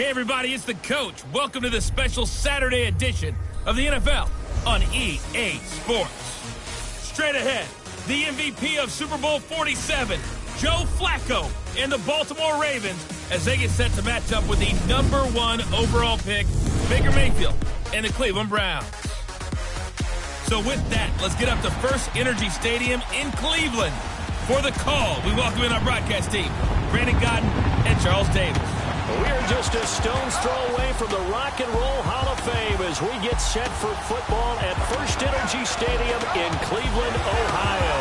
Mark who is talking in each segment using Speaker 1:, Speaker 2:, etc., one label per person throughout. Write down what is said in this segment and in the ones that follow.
Speaker 1: Hey everybody, it's the coach. Welcome to the special Saturday edition of the NFL on EA Sports. Straight ahead, the MVP of Super Bowl 47, Joe Flacco and the Baltimore Ravens as they get set to match up with the #1 overall pick, Baker Mayfield and the Cleveland Browns. So with that, let's get up to First Energy Stadium in Cleveland. For the call, we welcome in our broadcast team, Brandon Godden and Charles Davis.
Speaker 2: We're just a stone's throw away from the Rock and Roll Hall of Fame as we get set for football at First Energy Stadium in Cleveland, Ohio.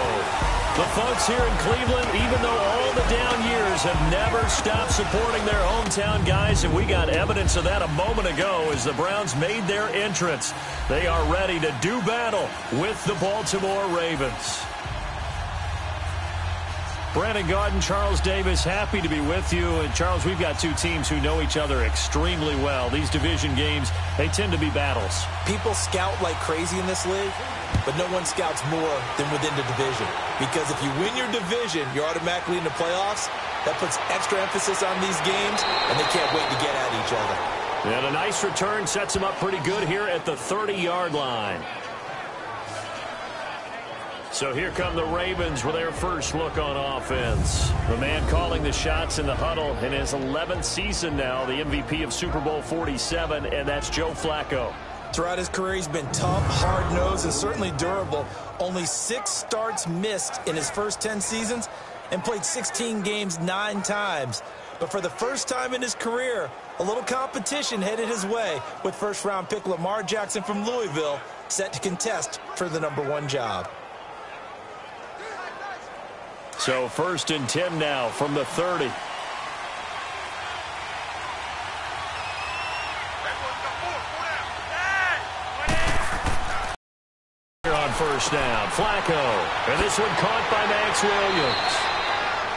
Speaker 2: The folks here in Cleveland, even though all the down years, have never stopped supporting their hometown guys, and we got evidence of that a moment ago as the Browns made their entrance. They are ready to do battle with the Baltimore Ravens. Brandon Garden, Charles Davis, happy to be with you. And Charles, we've got two teams who know each other extremely well. These division games, they tend to be battles.
Speaker 3: People scout like crazy in this league, but no one scouts more than within the division. Because if you win your division, you're automatically in the playoffs. That puts extra emphasis on these games, and they can't wait to get at each other.
Speaker 2: And a nice return sets them up pretty good here at the 30-yard line. So here come the Ravens with their first look on offense. The man calling the shots in the huddle in his 11th season now, the MVP of Super Bowl 47, and that's Joe Flacco.
Speaker 3: Throughout his career, he's been tough, hard-nosed, and certainly durable. Only 6 starts missed in his first 10 seasons and played 16 games 9 times. But for the first time in his career, a little competition headed his way with first-round pick Lamar Jackson from Louisville set to contest for the #1 job.
Speaker 2: So 1st and 10 now from the 30. Here on first down, Flacco. And this one caught by Max Williams.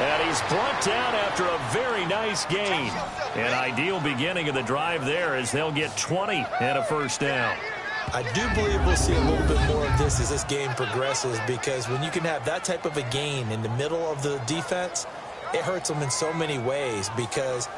Speaker 2: And he's brought down after a very nice gain. An ideal beginning of the drive there as they'll get 20 and a first down.
Speaker 3: I do believe we'll see a little bit more of this as this game progresses, because when you can have that type of a gain in the middle of the defense, it hurts them in so many ways, because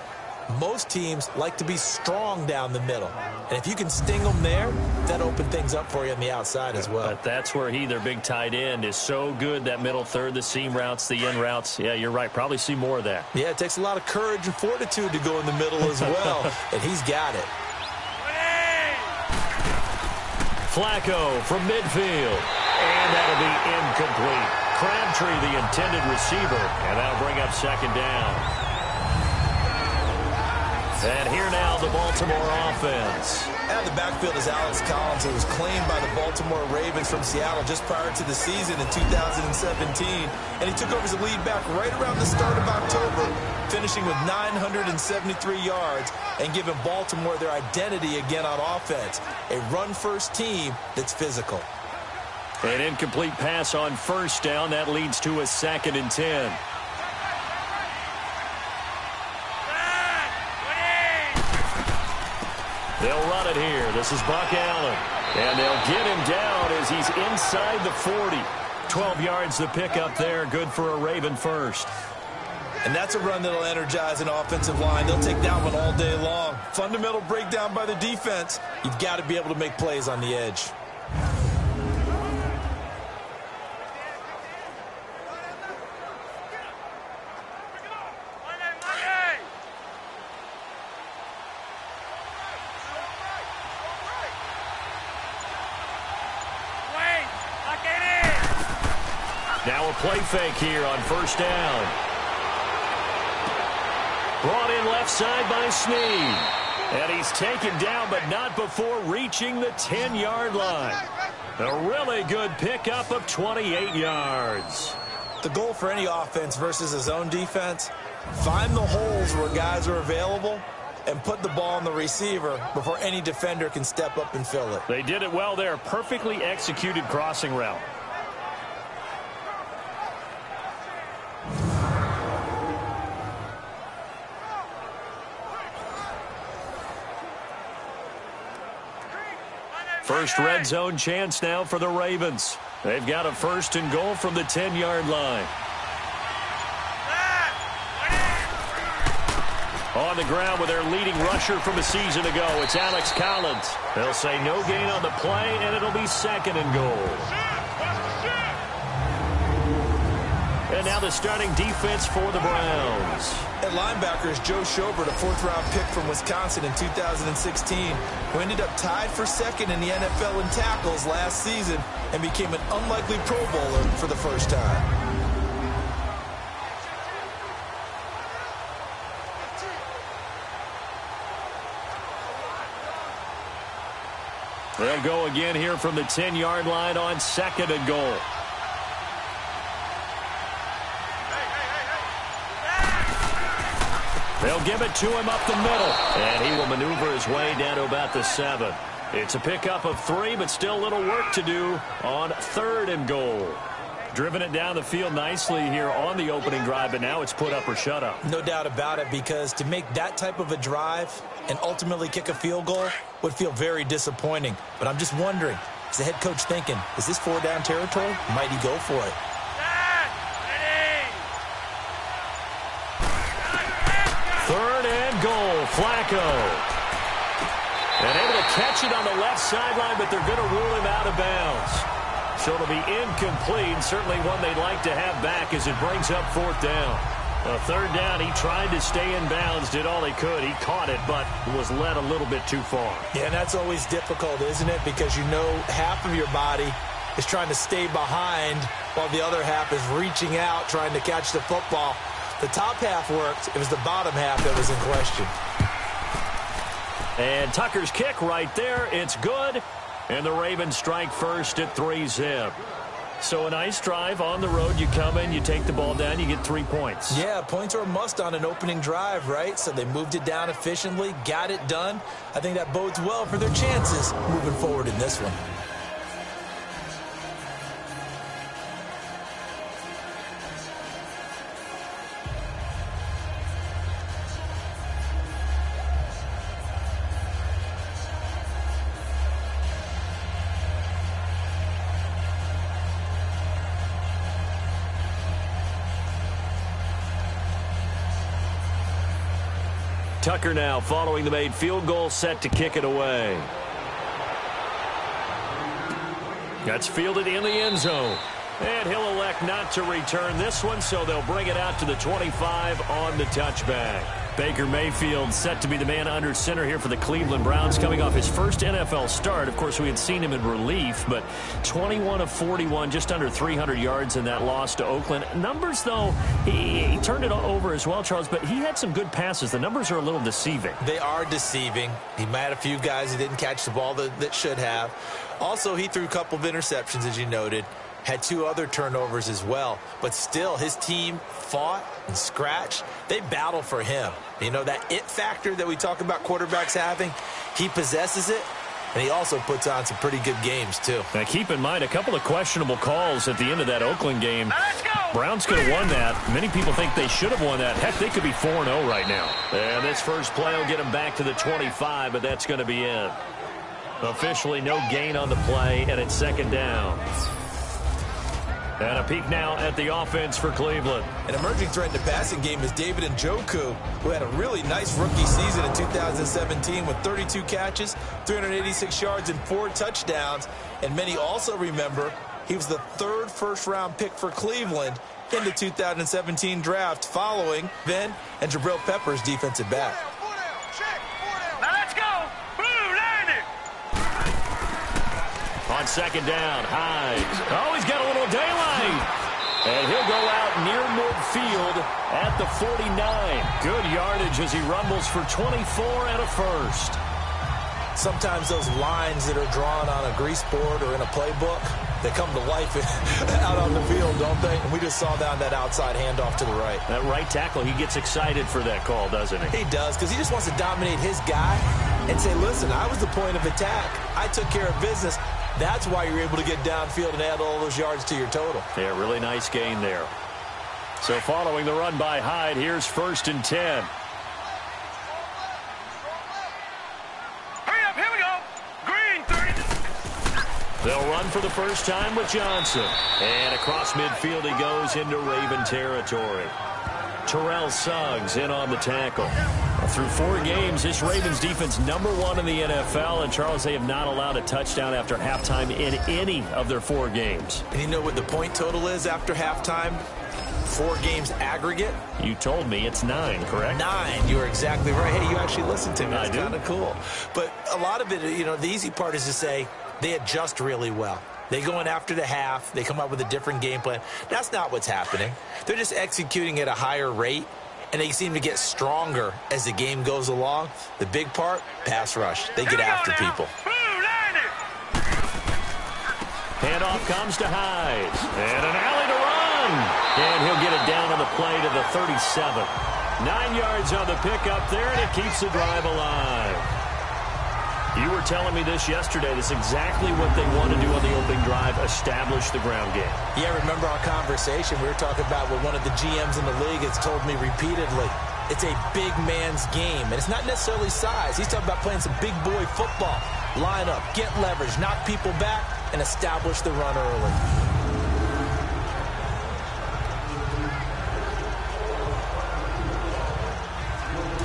Speaker 3: most teams like to be strong down the middle. And if you can sting them there, that opens things up for you on the outside as well.
Speaker 2: But that's where their big tight end, is so good, that middle third, the seam routes, the in routes. Yeah, you're right. Probably see more of that.
Speaker 3: Yeah, it takes a lot of courage and fortitude to go in the middle as well, and he's got it.
Speaker 2: Flacco from midfield. And that'll be incomplete. Crabtree, the intended receiver. And that'll bring up 2nd down. And here now, the Baltimore offense.
Speaker 3: And the backfield is Alex Collins, who was claimed by the Baltimore Ravens from Seattle just prior to the season in 2017. And he took over as a lead back right around the start of October, finishing with 973 yards and giving Baltimore their identity again on offense. A run-first team that's physical.
Speaker 2: An incomplete pass on 1st down. That leads to a 2nd and 10. They'll run it here. This is Buck Allen. And they'll get him down as he's inside the 40. 12 yards to pick up there. Good for a Raven first.
Speaker 3: And that's a run that'll energize an offensive line. They'll take that one all day long. Fundamental breakdown by the defense. You've got to be able to make plays on the edge.
Speaker 2: Now a play fake here on 1st down. Brought in left side by Snead. And he's taken down, but not before reaching the 10-yard line. A really good pickup of 28 yards.
Speaker 3: The goal for any offense versus his own defense, find the holes where guys are available and put the ball on the receiver before any defender can step up and fill it.
Speaker 2: They did it well there. Perfectly executed crossing route. First red zone chance now for the Ravens. They've got a 1st and goal from the 10-yard line. On the ground with their leading rusher from a season ago, it's Alex Collins. They'll say no gain on the play, and it'll be 2nd and goal. And now the starting defense for the Browns.
Speaker 3: At linebacker is Joe Schobert, a 4th-round pick from Wisconsin in 2016, who ended up tied for 2nd in the NFL in tackles last season and became an unlikely Pro Bowler for the first time.
Speaker 2: They'll go again here from the 10-yard line on 2nd and goal. They'll give it to him up the middle, and he will maneuver his way down to about the 7. It's a pickup of 3, but still a little work to do on 3rd and goal. Driven it down the field nicely here on the opening drive, but now it's put up or shut up.
Speaker 3: No doubt about it, because to make that type of a drive and ultimately kick a field goal would feel very disappointing. But I'm just wondering, is the head coach thinking, is this 4-down territory? Might he go for it?
Speaker 2: Third and goal, Flacco. And able to catch it on the left sideline, but they're going to rule him out of bounds. So it'll be incomplete, certainly one they'd like to have back as it brings up 4th down. A 3rd down, he tried to stay in bounds, did all he could. He caught it, but was led a little bit too far. Yeah, and that's always difficult, isn't it? Because you know half of your body is trying to stay behind while the other half is reaching out, trying to catch the football. The top half worked. It was the bottom half that was in question. And Tucker's kick right there. It's good. And the Ravens strike first at 3-zip. So a nice drive on the road. You come in, you take the ball down, you get 3 points.
Speaker 3: Yeah, points are a must on an opening drive, right? So they moved it down efficiently, got it done. I think that bodes well for their chances moving forward in this one.
Speaker 2: Tucker now following the made field goal, set to kick it away. That's fielded in the end zone. And he'll elect not to return this one, so they'll bring it out to the 25 on the touchback. Baker Mayfield set to be the man under center here for the Cleveland Browns, coming off his first NFL start. Of course, we had seen him in relief, but 21 of 41, just under 300 yards in that loss to Oakland. Numbers, though, he turned it over as well, Charles, but he had some good passes. The numbers are a little deceiving.
Speaker 3: They are deceiving. He might have a few guys who didn't catch the ball that should have. Also, he threw a couple of interceptions, as you noted. Had 2 other turnovers as well. But still, his team fought and scratched. They battle for him. You know, that it factor that we talk about quarterbacks having, he possesses it, and he also puts on some pretty good games, too.
Speaker 2: Now, keep in mind, a couple of questionable calls at the end of that Oakland game. Browns could have won that. Many people think they should have won that. Heck, they could be 4-0 right now. And this first play will get them back to the 25, but that's going to be it. Officially no gain on the play, and it's 2nd down. And a peek now at the offense for Cleveland.
Speaker 3: An emerging threat in the passing game is David Njoku, who had a really nice rookie season in 2017 with 32 catches, 386 yards, and 4 touchdowns. And many also remember he was the 3rd first-round pick for Cleveland in the 2017 draft, following Ben and Jabril Peppers, defensive back.
Speaker 2: On 2nd down, Hyde. Oh, he's got a little daylight. And he'll go out near midfield at the 49. Good yardage as he rumbles for 24 and a first.
Speaker 3: Sometimes those lines that are drawn on a grease board or in a playbook, they come to life out on the field, don't they? And we just saw down that outside handoff to the right.
Speaker 2: That right tackle, he gets excited for that call, doesn't he?
Speaker 3: He does, because he just wants to dominate his guy and say, listen, I was the point of attack. I took care of business. That's why you're able to get downfield and add all those yards to your total.
Speaker 2: Yeah, really nice gain there. So following the run by Hyde, here's 1st and 10.
Speaker 4: Hurry up, here we go. Green, 30.
Speaker 2: They'll run for the first time with Johnson. And across midfield he goes into Raven territory. Terrell Suggs in on the tackle. Through 4 games, this Ravens defense #1 in the NFL. And, Charles, they have not allowed a touchdown after halftime in any of their 4 games.
Speaker 3: And you know what the point total is after halftime? 4 games aggregate?
Speaker 2: You told me it's 9, correct?
Speaker 3: 9. You are exactly right. Hey, you actually listened to me. That's
Speaker 2: I do.
Speaker 3: Kind of cool. But a lot of it, the easy part is to say they adjust really well. They go in after the half. They come up with a different game plan. That's not what's happening. They're just executing at a higher rate, and they seem to get stronger as the game goes along. The big part, pass rush. They get after people.
Speaker 2: Handoff comes to Hyde. And an alley to run. And he'll get it down on the play to the 37. 9 yards on the pickup there, and it keeps the drive alive. You were telling me this yesterday. This is exactly what they want to do on the opening drive, establish the ground game.
Speaker 3: Yeah, remember our conversation? We were talking about what one of the GMs in the league has told me repeatedly. It's a big man's game, and it's not necessarily size. He's talking about playing some big boy football. Line up, get leverage, knock people back, and establish the run early.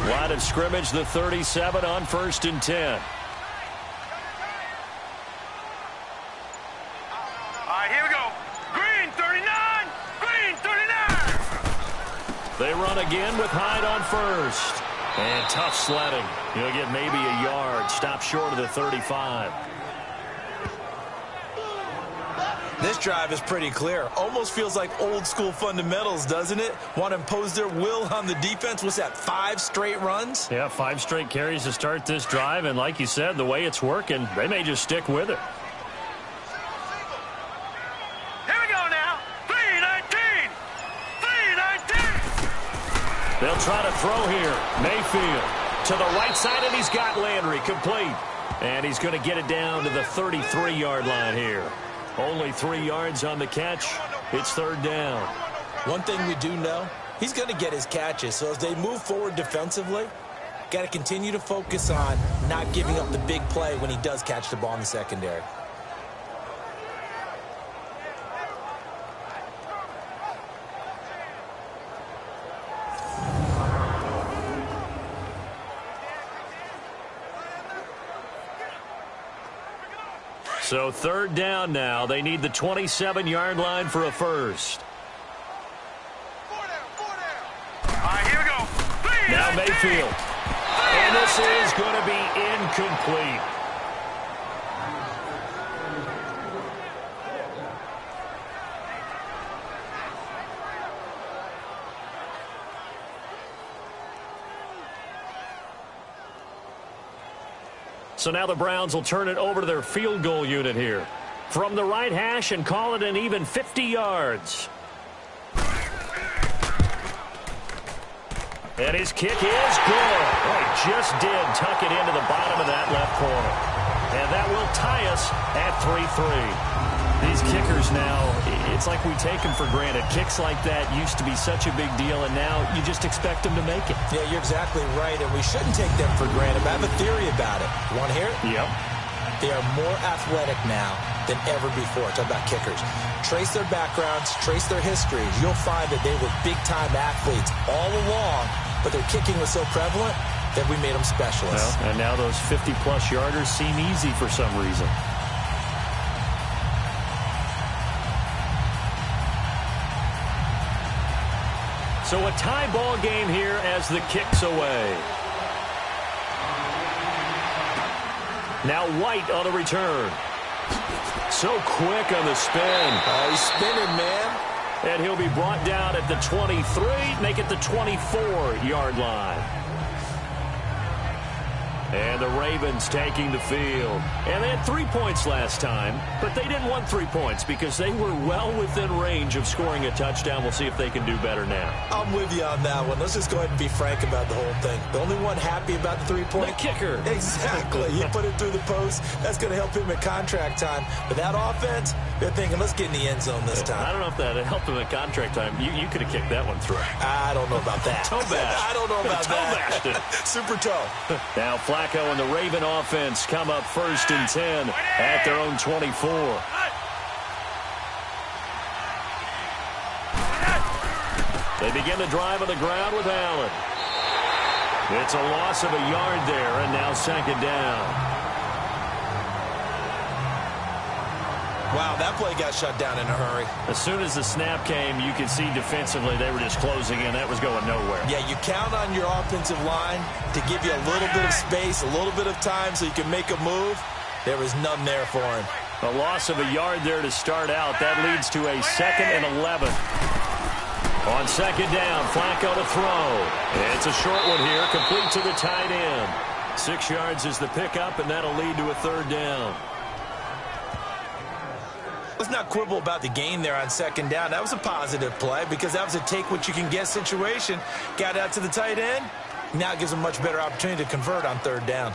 Speaker 2: Line of scrimmage, the 37 on 1st and 10.
Speaker 4: Here we go. Green 39. Green 39.
Speaker 2: They run again with Hyde on 1st. And tough sledding. He'll get maybe a yard. Stop short of the 35.
Speaker 3: This drive is pretty clear. Almost feels like old school fundamentals, doesn't it? Want to impose their will on the defense. What's that, 5 straight runs?
Speaker 2: Yeah, 5 straight carries to start this drive. And like you said, the way it's working, they may just stick with it. They'll try to throw here. Mayfield to the right side, and he's got Landry complete. And he's going to get it down to the 33-yard line here. Only 3 yards on the catch. It's 3rd down.
Speaker 3: One thing we do know, he's going to get his catches. So as they move forward defensively, got to continue to focus on not giving up the big play when he does catch the ball in the secondary.
Speaker 2: So 3rd down now. They need the 27-yard line for a first.
Speaker 4: Here we go.
Speaker 2: Now Mayfield. And this is going to be incomplete. So now the Browns will turn it over to their field goal unit here. From the right hash and call it an even 50 yards. And his kick is good. Oh, he just did tuck it into the bottom of that left corner. And that will tie us at 3-3. These kickers now, it's like we take them for granted. Kicks like that used to be such a big deal, and now you just expect them to make it.
Speaker 3: Yeah, you're exactly right, and we shouldn't take them for granted. But I have a theory about it. You want to hear it?
Speaker 2: Yep.
Speaker 3: They are more athletic now than ever before. Talk about kickers. Trace their backgrounds, trace their histories. You'll find that they were big-time athletes all along, but their kicking was so prevalent that we made them specialists.
Speaker 2: Well, and now those 50-plus yarders seem easy for some reason. So a tie ball game here as the kick's away. Now White on the return. So quick on the spin.
Speaker 3: He's spinning, man.
Speaker 2: And he'll be brought down at the 23, make it the 24-yard line. And the Ravens taking the field. And they had 3 points last time, but they didn't want 3 points because they were well within range of scoring a touchdown. We'll see if they can do better now.
Speaker 3: I'm with you on that one. Let's just go ahead and be frank about the whole thing. The only one happy about the 3-point?
Speaker 2: The kicker.
Speaker 3: Exactly. He put it through the post. That's going to help him at contract time. But that offense, they're thinking, let's get in the end zone this time.
Speaker 2: I don't know if that helped him at contract time. You could have kicked that one through.
Speaker 3: I don't know about that.
Speaker 2: Toe bash.
Speaker 3: I don't know about that.
Speaker 2: Toe bashed it.
Speaker 3: Super toe.
Speaker 2: Now Flacco and the Raven offense come up 1st and 10 at their own 24. They begin the drive on the ground with Allen. It's a loss of a yard there, and now second down.
Speaker 3: Wow, that play got shut down in a hurry.
Speaker 2: As soon as the snap came, you could see defensively they were just closing in. That was going nowhere.
Speaker 3: Yeah, you count on your offensive line to give you a little bit of space, a little bit of time so you can make a move. There was none there for him.
Speaker 2: A loss of a yard there to start out. That leads to a 2nd and 11. On second down, Flacco to throw. It's a short one here, complete to the tight end. 6 yards is the pickup, and that'll lead to a 3rd down.
Speaker 3: Let's not quibble about the gain there on second down. That was a positive play because that was a take-what-you-can-get situation. Got out to the tight end. Now it gives them a much better opportunity to convert on 3rd down.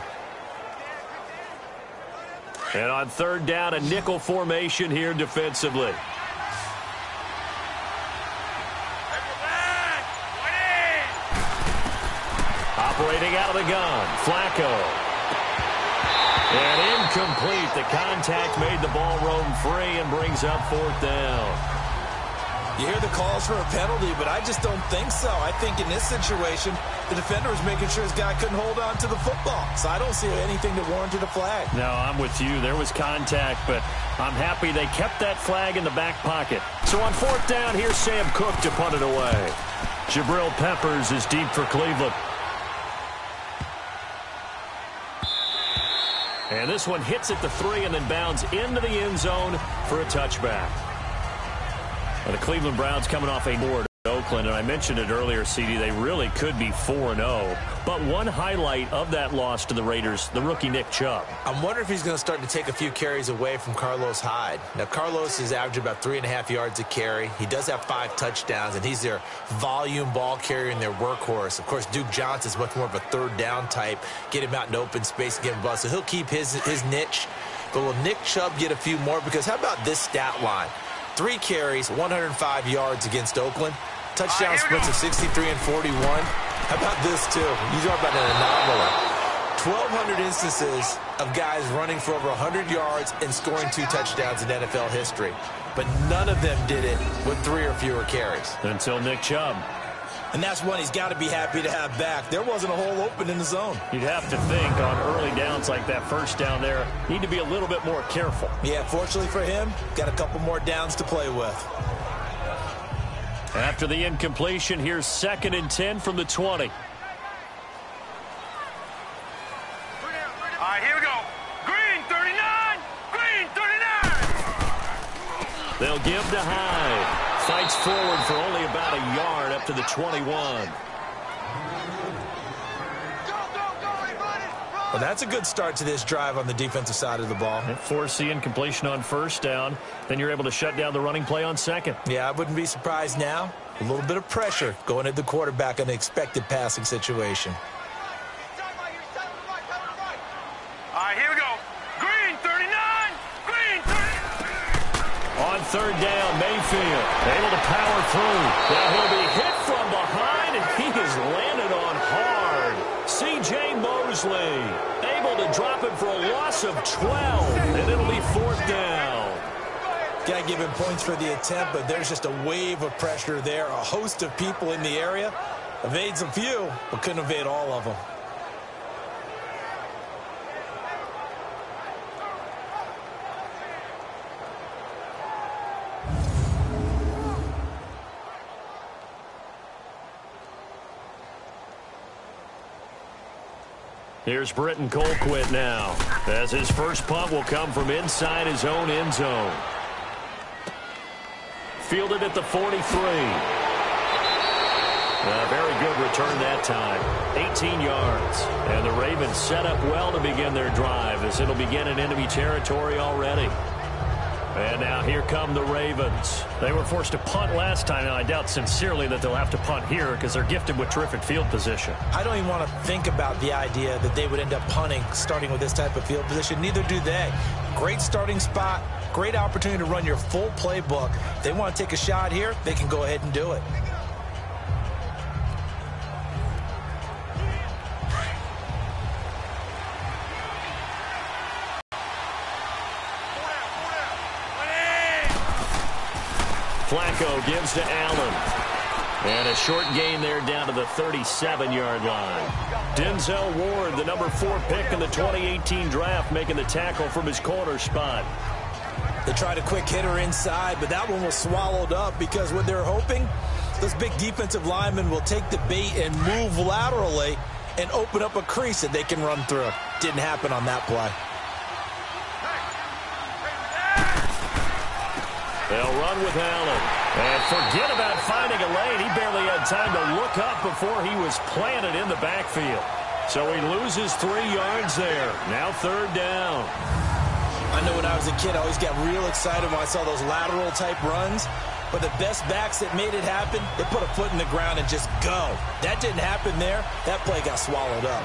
Speaker 2: And on 3rd down, a nickel formation here defensively. Operating out of the gun, Flacco. And incomplete. The contact made the ball roam free and brings up 4th down.
Speaker 3: You hear the calls for a penalty, but I just don't think so. I think in this situation, the defender was making sure his guy couldn't hold on to the football. So I don't see anything that warranted a flag.
Speaker 2: No, I'm with you. There was contact, but I'm happy they kept that flag in the back pocket. So on 4th down, here's Sam Cook to punt it away. Jabril Peppers is deep for Cleveland. And this one hits at the 3 and then bounds into the end zone for a touchback. Well, the Cleveland Browns coming off a board at Oakland, and I mentioned it earlier, CD, they really could be 4-0. But one highlight of that loss to the Raiders, the rookie Nick Chubb.
Speaker 3: I'm wondering if he's going to start to take a few carries away from Carlos Hyde. Now, Carlos is averaging about 3.5 yards a carry. He does have 5 touchdowns, and he's their volume ball carrier and their workhorse. Of course, Duke Johnson's much more of a 3rd down type. Get him out in open space and get him ball. So he'll keep his niche. But will Nick Chubb get a few more? Because how about this stat line? 3 carries, 105 yards against Oakland. Touchdown splits of 63 and 41. How about this, too? You talk about an anomaly. 1,200 instances of guys running for over 100 yards and scoring 2 touchdowns in NFL history. But none of them did it with 3 or fewer carries.
Speaker 2: Until Nick Chubb.
Speaker 3: And that's one he's got to be happy to have back. There wasn't a hole open in the zone.
Speaker 2: You'd have to think on early downs like that 1st down there, need to be a little bit more careful.
Speaker 3: Yeah, fortunately for him, got a couple more downs to play with.
Speaker 2: After the incompletion, here's 2nd and 10 from the 20.
Speaker 4: All right, here we go. Green 39. Green 39.
Speaker 2: They'll give to Hyde. Fights forward for only about a yard up to the 21.
Speaker 3: Well, that's a good start to this drive on the defensive side of the ball.
Speaker 2: Force the incompletion on 1st down. Then you're able to shut down the running play on 2nd.
Speaker 3: Yeah, I wouldn't be surprised now. A little bit of pressure going at the quarterback in an expected passing situation.
Speaker 4: All right, here we go. Green 39. Green 39.
Speaker 2: On 3rd down, Mayfield able to power through. Now he'll be hit from behind, and he is landed on hard. C.J. Mosley able to drop it for a loss of 12, and it'll be 4th down.
Speaker 3: Got to give him points for the attempt, but there's just a wave of pressure there. A host of people in the area. Evades a few, but couldn't evade all of them.
Speaker 2: Here's Britton Colquitt now, as his first punt will come from inside his own end zone. Fielded at the 43. A very good return that time. 18 yards. And the Ravens set up well to begin their drive, as it'll begin in enemy territory already. And now here come the Ravens. They were forced to punt last time, and I doubt sincerely that they'll have to punt here because they're gifted with terrific field position.
Speaker 3: I don't even want to think about the idea that they would end up punting starting with this type of field position. Neither do they. Great starting spot, great opportunity to run your full playbook. If they want to take a shot here, they can go ahead and do it.
Speaker 2: Flacco gives to Allen. And a short gain there down to the 37-yard line. Denzel Ward, the number 4 pick in the 2018 draft, making the tackle from his corner spot.
Speaker 3: They tried a quick hitter inside, but that one was swallowed up because what they're hoping, those big defensive linemen will take the bait and move laterally and open up a crease that they can run through. Didn't happen on that play.
Speaker 2: They'll run with Allen. And forget about finding a lane. He barely had time to look up before he was planted in the backfield. So he loses 3 yards there. Now 3rd down.
Speaker 3: I know when I was a kid, I always got real excited when I saw those lateral type runs. But the best backs that made it happen, they put a foot in the ground and just go. That didn't happen there. That play got swallowed up.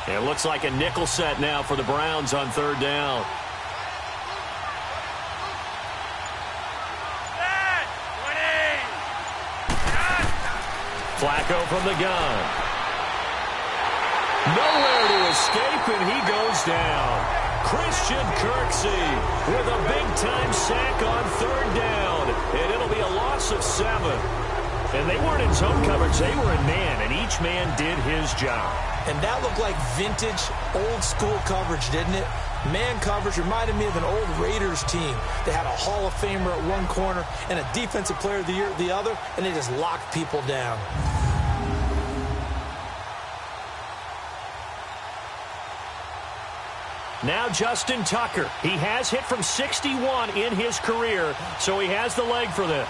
Speaker 2: It looks like a nickel set now for the Browns on 3rd down. Flacco from the gun. Nowhere to escape, and he goes down. Christian Kirksey with a big-time sack on 3rd down, and it'll be a loss of 7. And they weren't in zone coverage. They were in man, and each man did his job.
Speaker 3: And that looked like vintage, old-school coverage, didn't it? Man coverage reminded me of an old Raiders team. They had a Hall of Famer at one corner and a Defensive Player of the Year at the other, and they just locked people down.
Speaker 2: Now Justin Tucker. He has hit from 61 in his career, so he has the leg for this.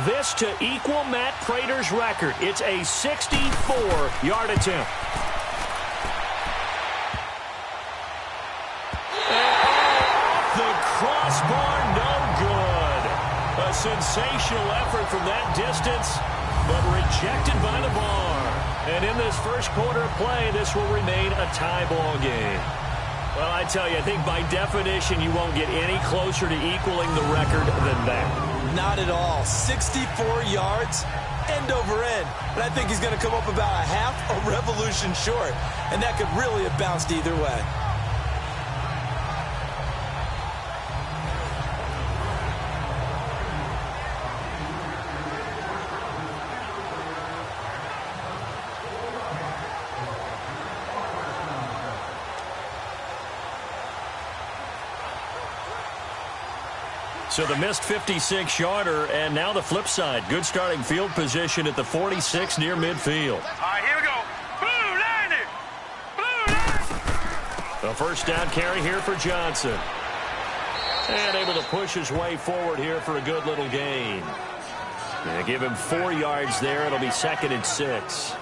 Speaker 2: This to equal Matt Prater's record. It's a 64-yard attempt. The crossbar, no good. A sensational effort from that distance, but rejected by the bar. And in this first quarter of play, this will remain a tie ball game. Well, I tell you, I think by definition, you won't get any closer to equaling the record than that.
Speaker 3: Not at all. 64 yards, end over end. And I think he's going to come up about a half a revolution short. And that could really have bounced either way.
Speaker 2: So the missed 56-yarder, and now the flip side. Good starting field position at the 46 near midfield.
Speaker 4: All right, here we go. Blue line it. Blue line.
Speaker 2: A first down carry here for Johnson. And able to push his way forward here for a good little gain. And give him 4 yards there. It'll be 2nd and 6.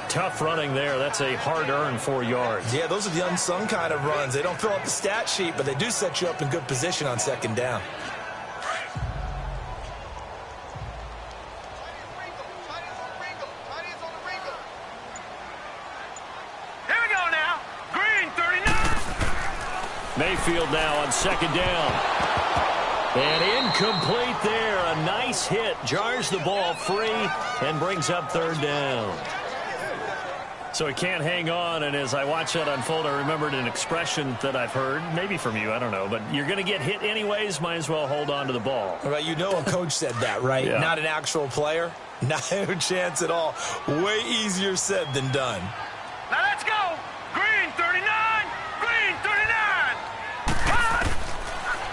Speaker 2: Tough running there. That's a hard-earned 4 yards.
Speaker 3: Yeah, those are the unsung kind of runs. They don't fill up the stat sheet, but they do set you up in good position on 2nd down.
Speaker 4: Here we go now. Green 39.
Speaker 2: Mayfield now on 2nd down. And incomplete there. A nice hit. Jars the ball free and brings up 3rd down. So he can't hang on, and as I watch that unfold, I remembered an expression that I've heard, maybe from you, I don't know, but you're going to get hit anyways, might as well hold on to the ball.
Speaker 3: Right, you know a coach said that, right?
Speaker 2: Yeah.
Speaker 3: Not an actual player. No chance at all. Way easier said than done.
Speaker 4: Now let's go. Green 39. Green 39.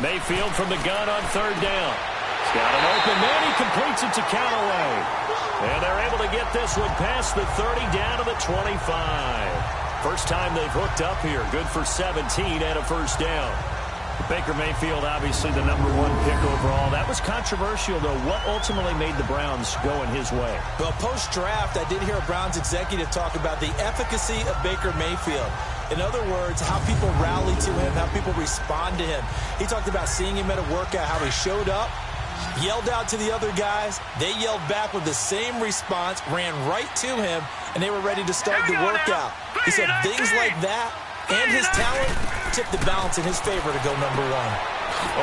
Speaker 2: Mayfield from the gun on 3rd down. He's got an open man. He completes it to Callaway. And they're able to get this one past the 30 down to the 25. First time they've hooked up here. Good for 17 and a first down. Baker Mayfield, obviously the number 1 pick overall. That was controversial, though. What ultimately made the Browns go in his way?
Speaker 3: Well, post-draft, I did hear a Browns executive talk about the efficacy of Baker Mayfield. In other words, how people rally to him, how people respond to him. He talked about seeing him at a workout, how he showed up, yelled out to the other guys. They yelled back with the same response, ran right to him, and they were ready to start the workout. He said things like that and his talent tipped the balance in his favor to go number 1.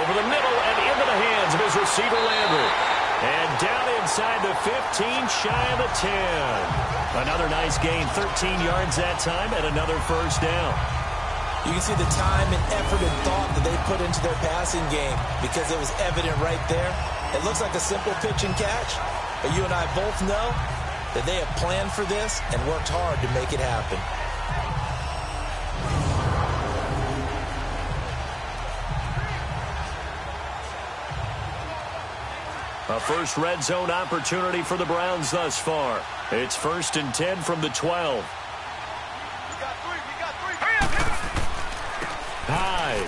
Speaker 2: Over the middle and into the hands of his receiver, Landry. And down inside the 15, shy of the 10. Another nice gain, 13 yards that time, and another first down.
Speaker 3: You can see the time and effort and thought that they put into their passing game because it was evident right there. It looks like a simple pitch and catch, but you and I both know that they have planned for this and worked hard to make it happen.
Speaker 2: A first red zone opportunity for the Browns thus far. It's 1st and 10 from the 12. Hyde.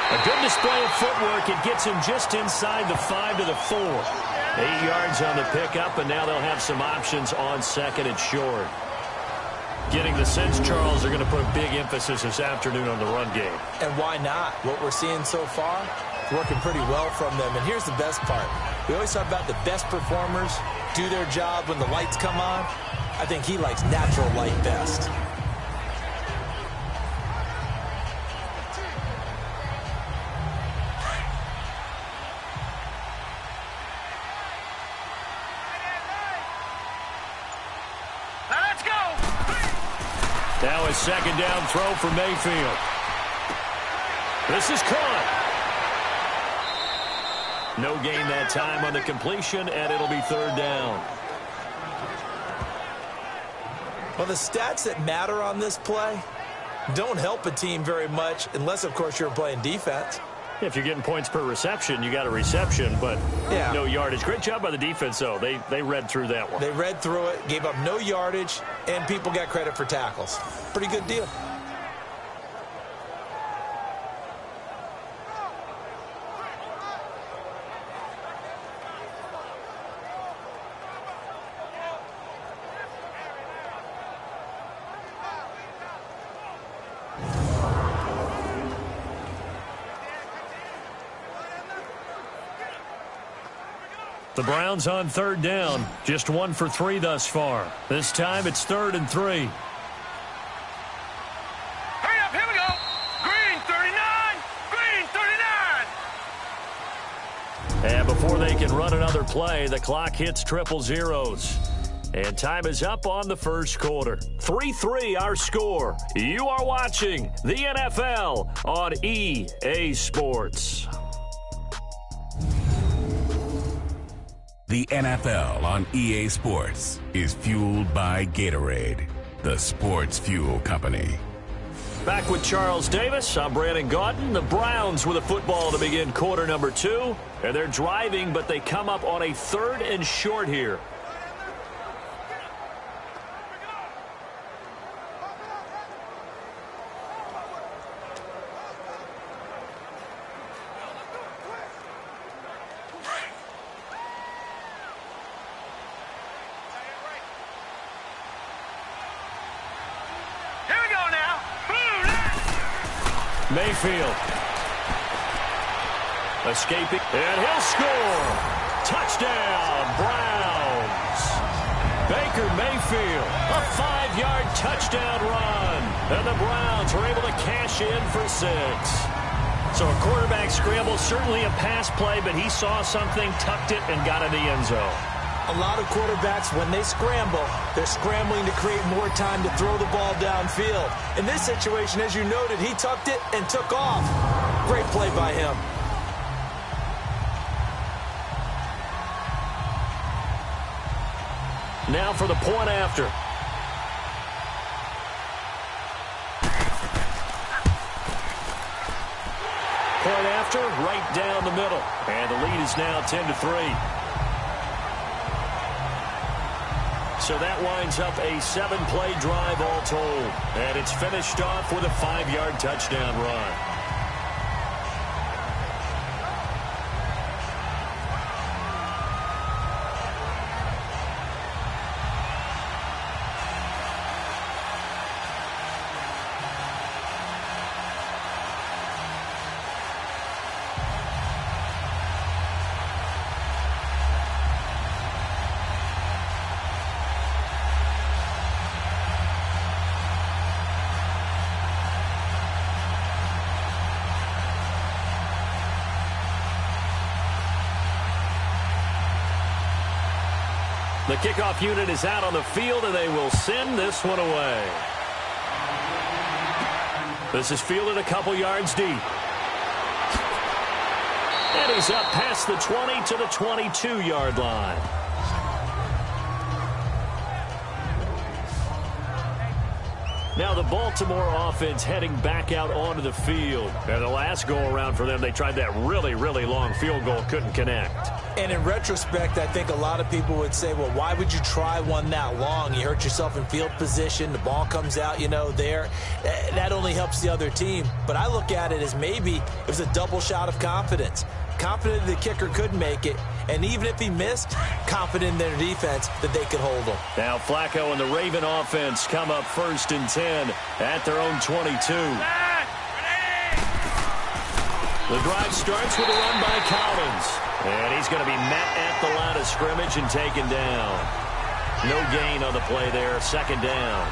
Speaker 2: A good display of footwork. It gets him just inside the 5 to the 4. 8 yards on the pickup, and now they'll have some options on 2nd and short. Getting the sense, Charles, they're going to put a big emphasis this afternoon on the run game.
Speaker 3: And why not? What we're seeing so far, working pretty well from them. And here's the best part. We always talk about the best performers do their job when the lights come on. I think he likes natural light best.
Speaker 2: Now a 2nd down throw for Mayfield. This is caught. No gain that time on the completion, and it'll be 3rd down.
Speaker 3: Well, the stats that matter on this play don't help a team very much unless, of course, you're playing defense.
Speaker 2: If you're getting points per reception, you got a reception, but
Speaker 3: yeah,
Speaker 2: no yardage. Great job by the defense, though. They read through that one.
Speaker 3: They read through it, gave up no yardage, and people got credit for tackles. Pretty good deal.
Speaker 2: The Browns on 3rd down. Just 1 for 3 thus far. This time it's 3rd and 3.
Speaker 4: Hurry up, here we go. Green 39. Green 39.
Speaker 2: And before they can run another play, the clock hits triple zeros. And time is up on the first quarter. 3-3 our score. You are watching the NFL on EA Sports.
Speaker 5: The NFL on EA Sports is fueled by Gatorade, the sports fuel company.
Speaker 2: Back with Charles Davis, I'm Brandon Gaudin. The Browns with a football to begin quarter number 2. And they're driving, but they come up on a 3rd and short here. Mayfield. Escaping. And he'll score. Touchdown, Browns. Baker Mayfield. A 5-yard touchdown run. And the Browns are able to cash in for 6. So a quarterback scramble, certainly a pass play, but he saw something, tucked it, and got in the end zone.
Speaker 3: A lot of quarterbacks, when they scramble, they're scrambling to create more time to throw the ball downfield. In this situation, as you noted, he tucked it and took off. Great play by him.
Speaker 2: Now for the point after. Point after, right down the middle. And the lead is now 10-3. So that winds up a 7-play drive all told. And it's finished off with a 5-yard touchdown run. The kickoff unit is out on the field, and they will send this one away. This is fielded a couple yards deep. And he's up past the 20 to the 22-yard line. Now the Baltimore offense heading back out onto the field. And the last go-around for them, they tried that really, really long field goal, couldn't connect.
Speaker 3: And in retrospect, I think a lot of people would say, well, why would you try one that long? You hurt yourself in field position. The ball comes out, there. That only helps the other team. But I look at it as maybe it was a double shot of confidence. Confident the kicker could make it. And even if he missed, confident in their defense that they could hold him.
Speaker 2: Now Flacco and the Raven offense come up 1st and 10 at their own 22. The drive starts with a run by Collins. And he's going to be met at the line of scrimmage and taken down. No gain on the play there. 2nd down.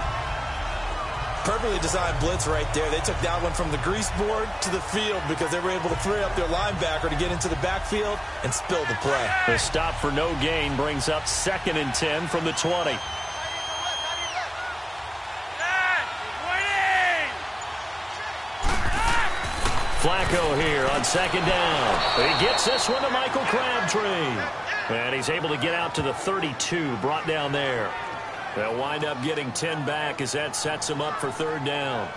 Speaker 3: Perfectly designed blitz right there. They took that one from the grease board to the field because they were able to free up their linebacker to get into the backfield and spill the play.
Speaker 2: The stop for no gain brings up 2nd and 10 from the 20. Flacco here on 2nd down. He gets this one to Michael Crabtree. And he's able to get out to the 32, brought down there. They'll wind up getting 10 back as that sets him up for 3rd down.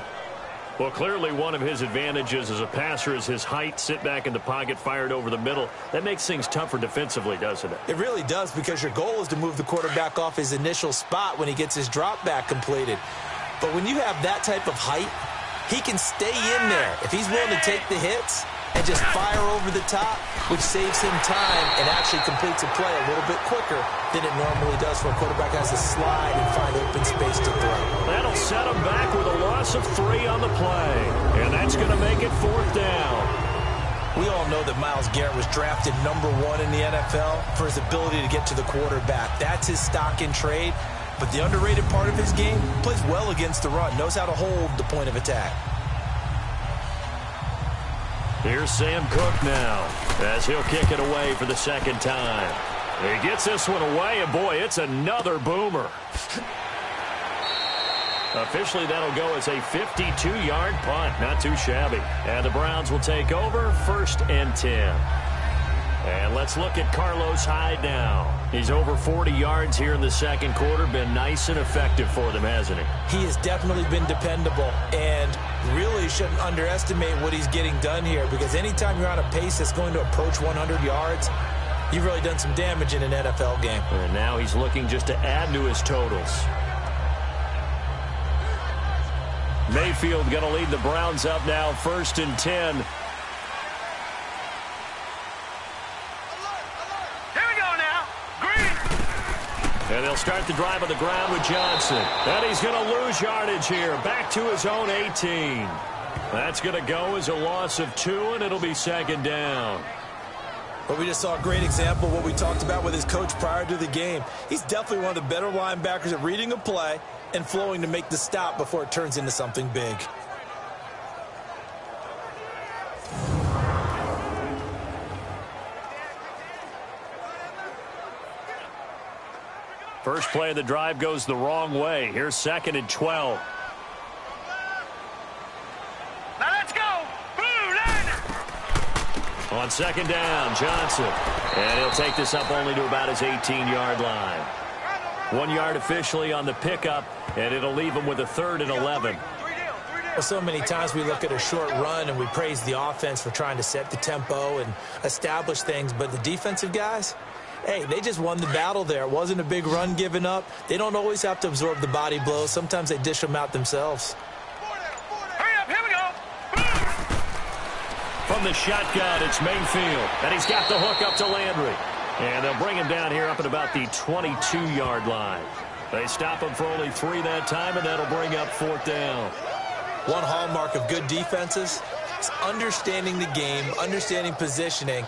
Speaker 2: Well, clearly one of his advantages as a passer is his height. Sit back in the pocket, fired over the middle. That makes things tougher defensively, doesn't it?
Speaker 3: It really does, because your goal is to move the quarterback off his initial spot when he gets his drop back completed. But when you have that type of height, he can stay in there. If he's willing to take the hits and just fire over the top, which saves him time and actually completes a play a little bit quicker than it normally does for a quarterback has to slide and find open space to throw.
Speaker 2: That'll set him back with a loss of 3 on the play. And that's going to make it 4th down.
Speaker 3: We all know that Myles Garrett was drafted #1 in the NFL for his ability to get to the quarterback. That's his stock in trade. But the underrated part of his game, plays well against the run, knows how to hold the point of attack.
Speaker 2: Here's Sam Cook now as he'll kick it away for the 2nd time. He gets this one away, and boy, it's another boomer. Officially, that'll go as a 52-yard punt. Not too shabby. And the Browns will take over 1st and 10. And let's look at Carlos Hyde now. He's over 40 yards here in the 2nd quarter. Been nice and effective for them, hasn't he?
Speaker 3: He has definitely been dependable, and really shouldn't underestimate what he's getting done here, because anytime you're on a pace that's going to approach 100 yards, you've really done some damage in an NFL game.
Speaker 2: And now he's looking just to add to his totals. Mayfield going to lead the Browns up now 1st and 10. And they'll start the drive on the ground with Johnson. And he's going to lose yardage here. Back to his own 18. That's going to go as a loss of 2, and it'll be 2nd down.
Speaker 3: But we just saw a great example of what we talked about with his coach prior to the game. He's definitely one of the better linebackers at reading a play and flowing to make the stop before it turns into something big.
Speaker 2: First play of the drive goes the wrong way. Here's 2nd and 12.
Speaker 4: Now let's go. Blue line.
Speaker 2: On 2nd down, Johnson. And he'll take this up only to about his 18-yard line. 1 yard officially on the pickup, and it'll leave him with a 3rd and 11.
Speaker 3: Well, so many times we look at a short run and we praise the offense for trying to set the tempo and establish things, but the defensive guys, hey, they just won the battle there. It wasn't a big run given up. They don't always have to absorb the body blows. Sometimes they dish them out themselves.
Speaker 4: Hurry up, here we go.
Speaker 2: From the shotgun, it's Mayfield. And he's got the hook up to Landry. And they'll bring him down here up at about the 22-yard line. They stop him for only 3 that time, and that'll bring up 4th down.
Speaker 3: One hallmark of good defenses is understanding the game, understanding positioning,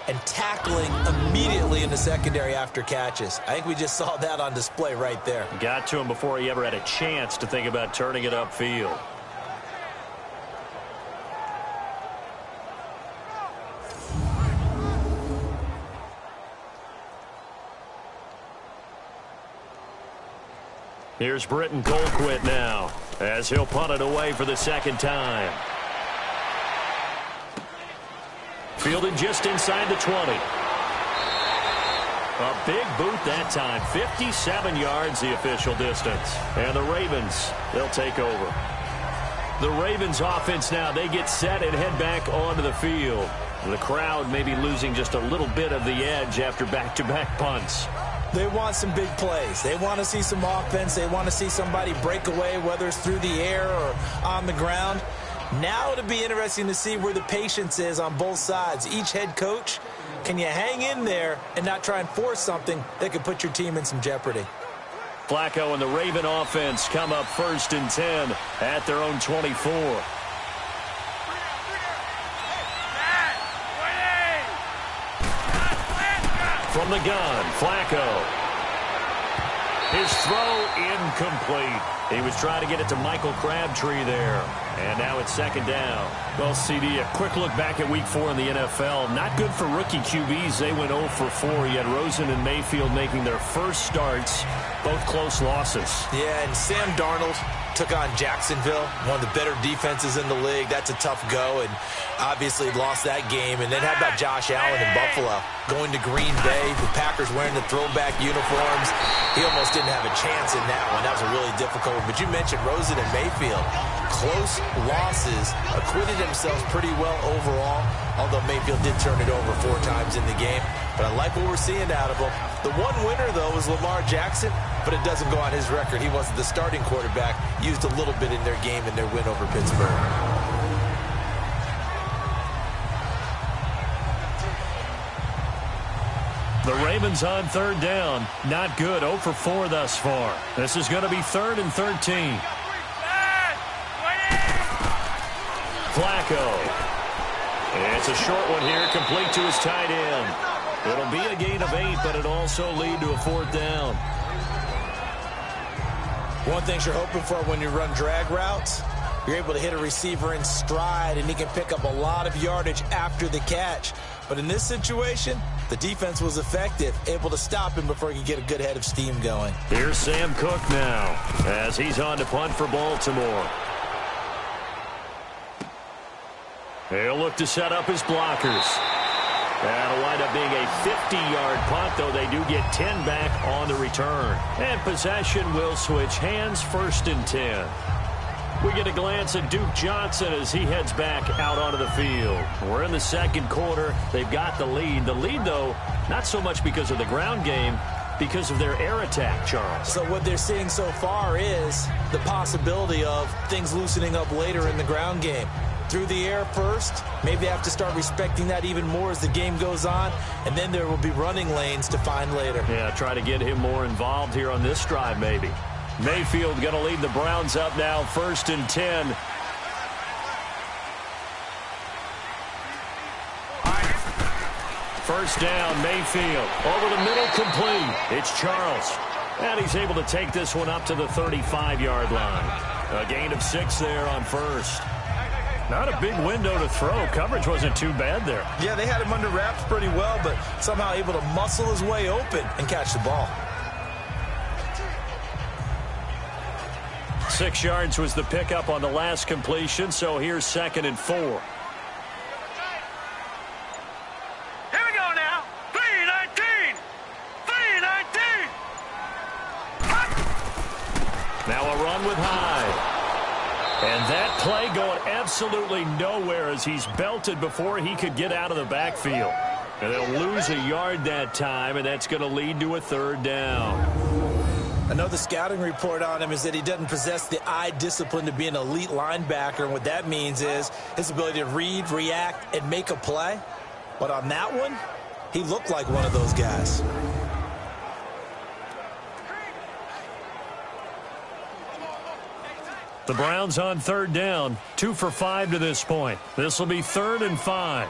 Speaker 3: and tackling immediately in the secondary after catches. I think we just saw that on display right there.
Speaker 2: Got to him before he ever had a chance to think about turning it upfield. Here's Britton Colquitt now as he'll punt it away for the second time. Fielded just inside the 20. A big boot that time. 57 yards the official distance. And the Ravens, they'll take over. The Ravens offense now, they get set and head back onto the field. The crowd may be losing just a little bit of the edge after back-to-back punts.
Speaker 3: They want some big plays. They want to see some offense. They want to see somebody break away, whether it's through the air or on the ground. Now it'll be interesting to see where the patience is on both sides. Each head coach, can you hang in there and not try and force something that could put your team in some jeopardy?
Speaker 2: Flacco and the Raven offense come up 1st and 10 at their own 24. From the gun, Flacco. His throw incomplete. He was trying to get it to Michael Crabtree there. And now it's 2nd down. Well, CD, a quick look back at Week 4 in the NFL. Not good for rookie QBs. They went 0 for 4. You had Rosen and Mayfield making their first starts. Both close losses.
Speaker 3: Yeah, and Sam Darnold took on Jacksonville, one of the better defenses in the league. That's a tough go, and obviously lost that game. And then how about Josh Allen in Buffalo? Going to Green Bay, the Packers wearing the throwback uniforms. He almost didn't have a chance in that one. That was a really difficult one. But you mentioned Rosen and Mayfield. Close losses, acquitted themselves pretty well overall, although Mayfield did turn it over 4 times in the game. But I like what we're seeing out of him. The one winner, though, was Lamar Jackson, but it doesn't go on his record. He wasn't the starting quarterback, used a little bit in their game in their win over Pittsburgh.
Speaker 2: The Ravens on 3rd down. Not good. 0 for 4 thus far. This is going to be 3rd and 13. Flacco. It's a short one here, complete to his tight end. It'll be a gain of 8, but it'll also lead to a 4th down.
Speaker 3: One thing you're hoping for when you run drag routes, you're able to hit a receiver in stride, and he can pick up a lot of yardage after the catch. But in this situation, the defense was effective, able to stop him before he could get a good head of steam going.
Speaker 2: Here's Sam Cook now as he's on to punt for Baltimore. He'll look to set up his blockers. That'll wind up being a 50-yard punt, though they do get 10 back on the return. And possession will switch hands, 1st and 10. We get a glance at Duke Johnson as he heads back out onto the field. We're in the 2nd quarter. They've got the lead. The lead, though, not so much because of the ground game, because of their air attack, Charles.
Speaker 3: So what they're seeing so far is the possibility of things loosening up later in the ground game. Through the air first, maybe they have to start respecting that even more as the game goes on, and then there will be running lanes to find later.
Speaker 2: Yeah, try to get him more involved here on this drive maybe. Mayfield going to lead the Browns up now, 1st and 10. First down, Mayfield. Over the middle, complete. It's Charles. And he's able to take this one up to the 35-yard line. A gain of 6 there on 1st. Not a big window to throw. Coverage wasn't too bad there.
Speaker 3: Yeah, they had him under wraps pretty well, but somehow able to muscle his way open and catch the ball.
Speaker 2: 6 yards was the pickup on the last completion, so here's 2nd and 4.
Speaker 4: Here we go now. 3-19. 3-19.
Speaker 2: Now a run with Hyde. And that play going absolutely nowhere as he's belted before he could get out of the backfield. And they'll lose a yard that time, and that's going to lead to a 3rd down.
Speaker 3: I know the scouting report on him is that he doesn't possess the eye discipline to be an elite linebacker. And what that means is his ability to read, react, and make a play. But on that one, he looked like one of those guys.
Speaker 2: The Browns on 3rd down, 2 for 5 to this point. This will be 3rd and 5.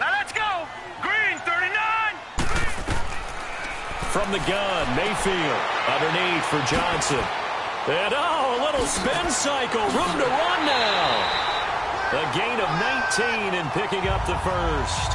Speaker 4: Now let's go. Green, 39.
Speaker 2: From the gun, Mayfield underneath for Johnson. And, a little spin cycle. Room to run now. A gain of 19 and picking up the 1st.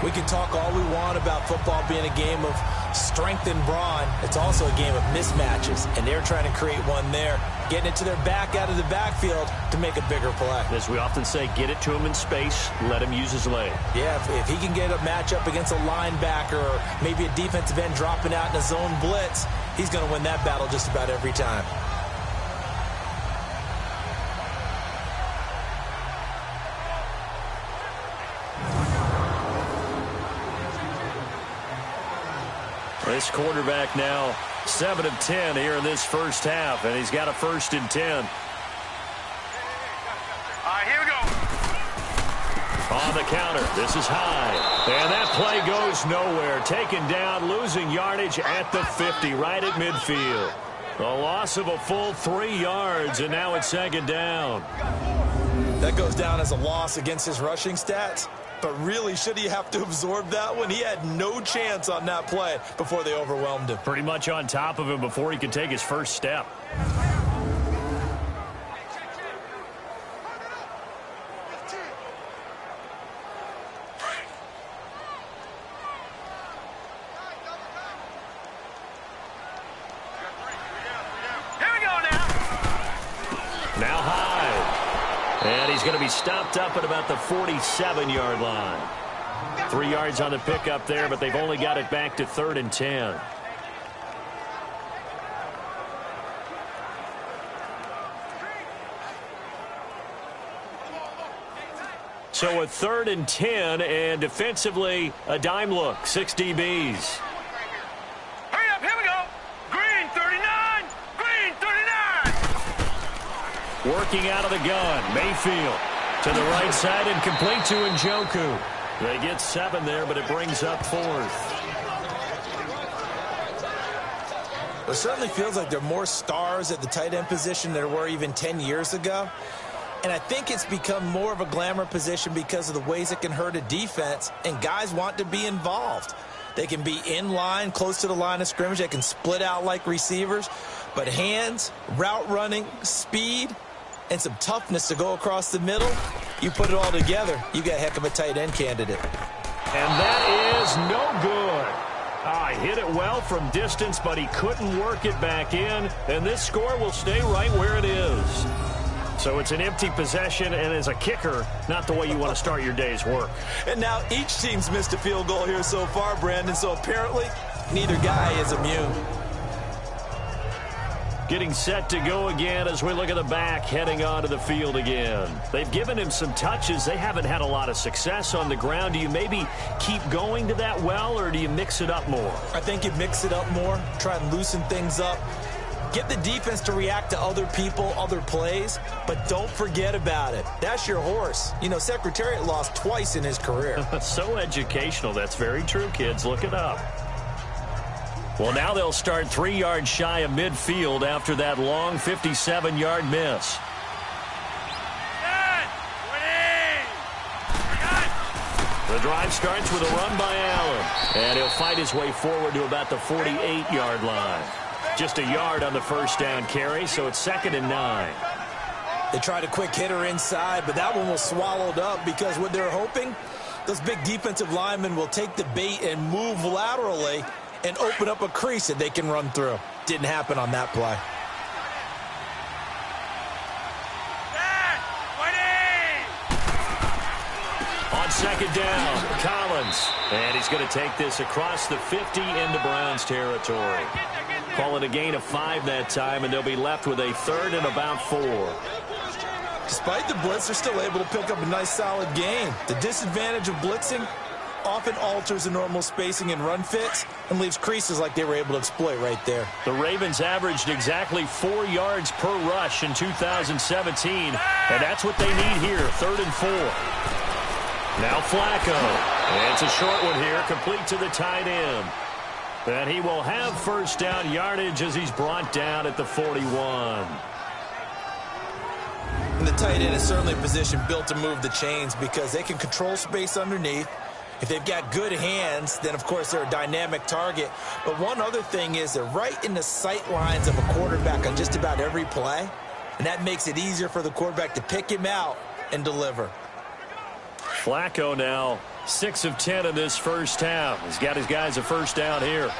Speaker 3: We can talk all we want about football being a game of strength and brawn. It's also a game of mismatches, and they're trying to create one there, getting it to their back out of the backfield to make a bigger play.
Speaker 2: As we often say, get it to him in space, let him use his leg.
Speaker 3: Yeah, if he can get a matchup against a linebacker or maybe a defensive end dropping out in a zone blitz, he's going to win that battle just about every time.
Speaker 2: This quarterback now 7 of 10 here in this first half, and he's got a 1st and 10.
Speaker 4: All right, here we go.
Speaker 2: On the counter, this is high, and that play goes nowhere. Taken down, losing yardage at the 50, right at midfield. A loss of a full 3 yards, and now it's 2nd down.
Speaker 3: That goes down as a loss against his rushing stats. But really, should he have to absorb that one? He had no chance on that play before they overwhelmed him.
Speaker 2: Pretty much on top of him before he could take his first step.
Speaker 4: Here we go now.
Speaker 2: Now high. And he's going to be stopped up at about the 47-yard line. 3 yards on the pickup there, but they've only got it back to 3rd and 10. So a 3rd and 10, and defensively, a dime look. 6 DBs.
Speaker 4: Hurry up, here we go. Green 39. Green 39.
Speaker 2: Working out of the gun. Mayfield to the right side and complete to Njoku. They get 7 there, but it brings up 4th.
Speaker 3: It certainly feels like there are more stars at the tight end position than there were even 10 years ago. And I think it's become more of a glamour position because of the ways it can hurt a defense, and guys want to be involved. They can be in line, close to the line of scrimmage. They can split out like receivers. But hands, route running, speed, and some toughness to go across the middle, you put it all together, you got a heck of a tight end candidate.
Speaker 2: And that is no good. Hit it well from distance, but he couldn't work it back in, and this score will stay right where it is. So it's an empty possession, and as a kicker, not the way you want to start your day's work.
Speaker 3: And now each team's missed a field goal here so far, Brandon, so apparently neither guy is immune.
Speaker 2: Getting set to go again as we look at the back heading onto the field again. They've given him some touches. They haven't had a lot of success on the ground. Do you maybe keep going to that well, or do you mix it up more?
Speaker 3: I think you mix it up more, try and loosen things up. Get the defense to react to other people, other plays, but don't forget about it. That's your horse. You know, Secretariat lost twice in his career.
Speaker 2: So educational. That's very true, kids. Look it up. Well, now they'll start 3 yards shy of midfield after that long 57-yard miss. The drive starts with a run by Allen, and he'll fight his way forward to about the 48-yard line. Just a yard on the first down carry, so it's 2nd and 9.
Speaker 3: They tried a quick hitter inside, but that one was swallowed up because what they're hoping, those big defensive linemen will take the bait and move laterally and open up a crease that they can run through. Didn't happen on that play.
Speaker 2: On 2nd down, Collins. And he's going to take this across the 50 into Browns territory. Call it a gain of 5 that time, and they'll be left with a 3rd and about 4.
Speaker 3: Despite the blitz, they're still able to pick up a nice, solid gain. The disadvantage of blitzing often alters the normal spacing and run fits and leaves creases like they were able to exploit right there.
Speaker 2: The Ravens averaged exactly 4 yards per rush in 2017, and that's what they need here, 3rd and 4. Now Flacco, and it's a short one here, complete to the tight end. And he will have first down yardage as he's brought down at the 41.
Speaker 3: And the tight end is certainly a position built to move the chains because they can control space underneath. If they've got good hands, then, of course, they're a dynamic target. But one other thing is they're right in the sight lines of a quarterback on just about every play, and that makes it easier for the quarterback to pick him out and deliver.
Speaker 2: Flacco now 6 of 10 in this first half. He's got his guys a first down here.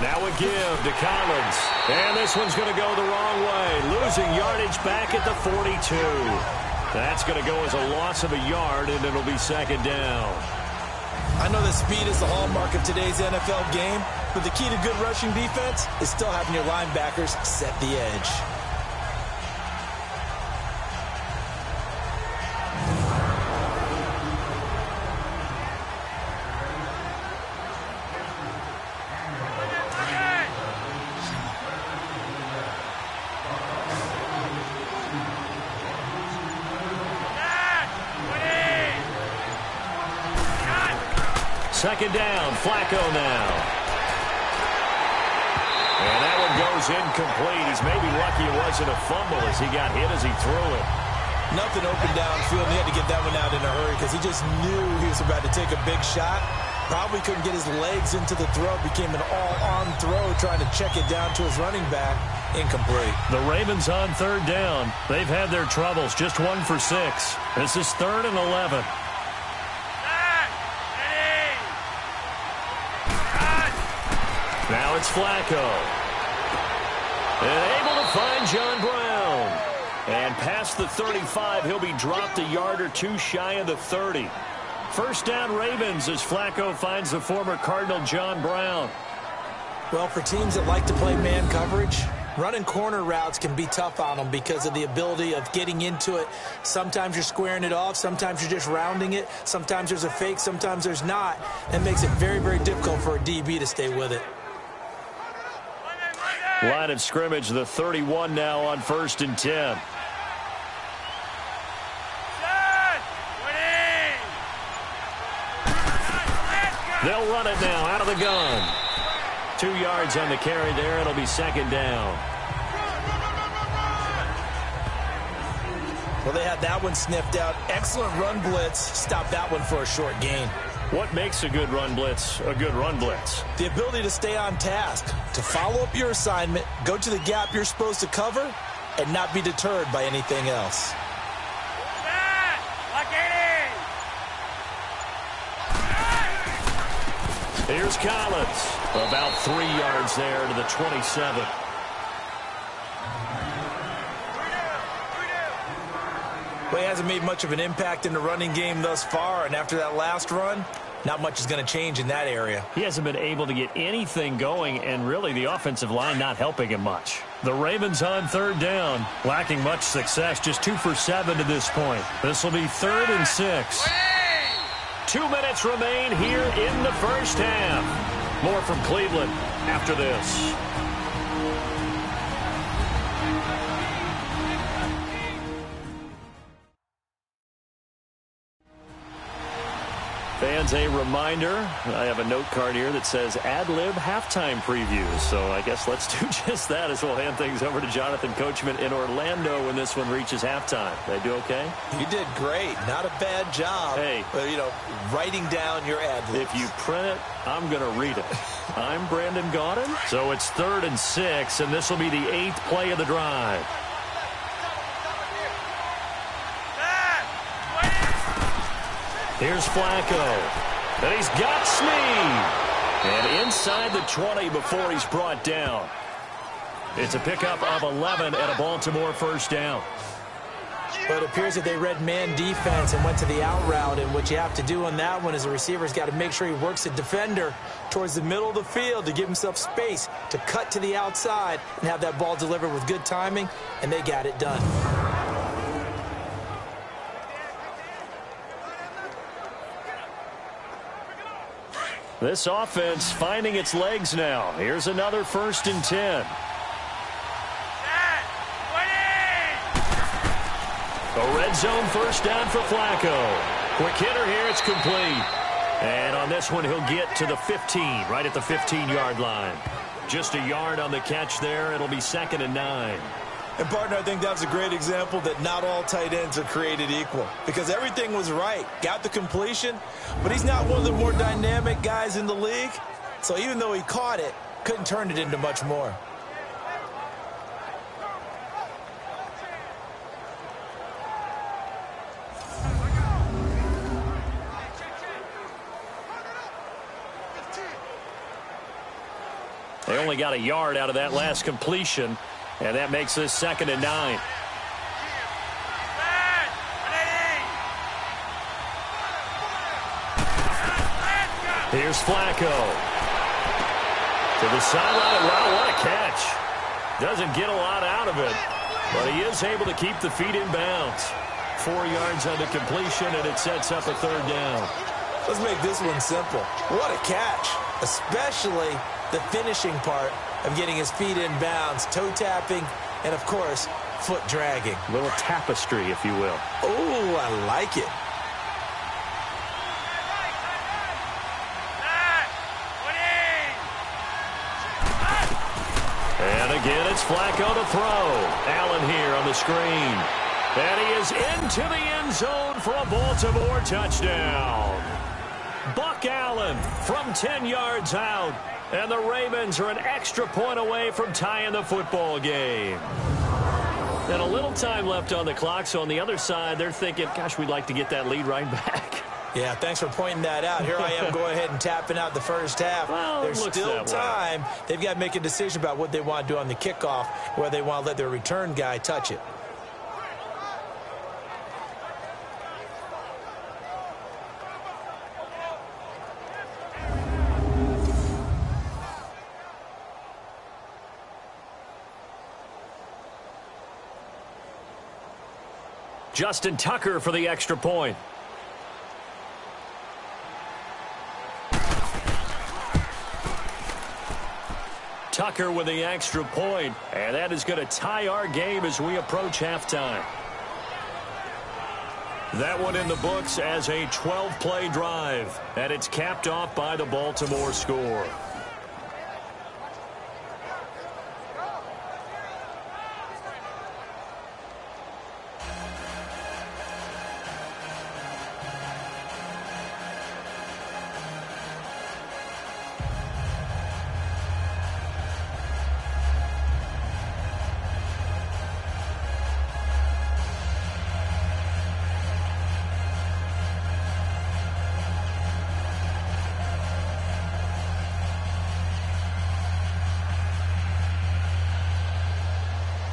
Speaker 2: Now a give to Collins. And this one's going to go the wrong way. Losing yardage back at the 42. That's going to go as a loss of a yard, and it'll be second down.
Speaker 3: I know that speed is the hallmark of today's NFL game, but the key to good rushing defense is still having your linebackers set the edge.
Speaker 2: Second down, Flacco now. And that one goes incomplete. He's maybe lucky it wasn't a fumble as he got hit as he threw it.
Speaker 3: Nothing open downfield, and he had to get that one out in a hurry because he just knew he was about to take a big shot. Probably couldn't get his legs into the throw. Became an all-arm throw trying to check it down to his running back. Incomplete.
Speaker 2: The Ravens on third down. They've had their troubles. Just 1 for 6. This is 3rd and 11. Now it's Flacco. And able to find John Brown. And past the 35, he'll be dropped a yard or two shy of the 30. First down Ravens as Flacco finds the former Cardinal John Brown.
Speaker 3: Well, for teams that like to play man coverage, running corner routes can be tough on them because of the ability of getting into it. Sometimes you're squaring it off. Sometimes you're just rounding it. Sometimes there's a fake. Sometimes there's not. That makes it very, very difficult for a DB to stay with it.
Speaker 2: Line of scrimmage, the 31 now on 1st and 10. They'll run it now out of the gun. 2 yards on the carry there. It'll be second down.
Speaker 3: Well, they had that one sniffed out. Excellent run blitz. Stopped that one for a short gain.
Speaker 2: What makes a good run blitz a good run blitz?
Speaker 3: The ability to stay on task, to follow up your assignment, go to the gap you're supposed to cover, and not be deterred by anything else.
Speaker 2: Here's Collins. About 3 yards there to the 27.
Speaker 3: Well, he hasn't made much of an impact in the running game thus far, and after that last run, not much is going to change in that area.
Speaker 2: He hasn't been able to get anything going, and really the offensive line not helping him much. The Ravens on third down, lacking much success, just 2 for 7 to this point. This will be 3rd and 6. 2 minutes remain here in the first half. More from Cleveland after this. Fans, a reminder, I have a note card here that says ad-lib halftime previews. So I guess let's do just that as we'll hand things over to Jonathan Coachman in Orlando when this one reaches halftime. Did I do okay?
Speaker 3: You did great. Not a bad job.
Speaker 2: Hey.
Speaker 3: But, writing down your ad-libs.
Speaker 2: If you print it, I'm going to read it. I'm Brandon Gaudin. So it's 3rd and 6, and this will be the 8th play of the drive. Here's Flacco. And he's got Snead. And inside the 20 before he's brought down. It's a pickup of 11 at a Baltimore first down.
Speaker 3: But it appears that they read man defense and went to the out route. And what you have to do on that one is the receiver's got to make sure he works the defender towards the middle of the field to give himself space to cut to the outside and have that ball delivered with good timing. And they got it done.
Speaker 2: This offense finding its legs now. Here's another 1st and 10. A red zone first down for Flacco. Quick hitter here, it's complete. And on this one, he'll get to the 15, right at the 15-yard line. Just a yard on the catch there. It'll be 2nd and 9.
Speaker 3: And, partner, I think that was a great example that not all tight ends are created equal because everything was right. Got the completion, but he's not one of the more dynamic guys in the league. So even though he caught it, couldn't turn it into much more.
Speaker 2: only got a yard out of that last completion, and that makes this 2nd and 9. Here's Flacco. To the sideline. Wow, what a catch. Doesn't get a lot out of it, but he is able to keep the feet in bounds. 4 yards on the completion, and it sets up a 3rd down.
Speaker 3: Let's make this one simple. What a catch, especially the finishing part of getting his feet in bounds, toe tapping, and, of course, foot dragging.
Speaker 2: A little tapestry, if you will.
Speaker 3: Oh, I like it.
Speaker 2: And again, it's Flacco to throw. Allen here on the screen. And he is into the end zone for a Baltimore touchdown. Buck Allen from 10 yards out. And the Ravens are an extra point away from tying the football game. And a little time left on the clock, so on the other side, they're thinking, gosh, we'd like to get that lead right back.
Speaker 3: Yeah, thanks for pointing that out. Here I am going ahead and tapping out the first half.
Speaker 2: Well,
Speaker 3: there's still time. They've got to make a decision about what they want to do on the kickoff, whether they want to let their return guy touch it.
Speaker 2: Justin Tucker for the extra point. Tucker with the extra point, and that is going to tie our game as we approach halftime. That one in the books as a 12-play drive, and it's capped off by the Baltimore score.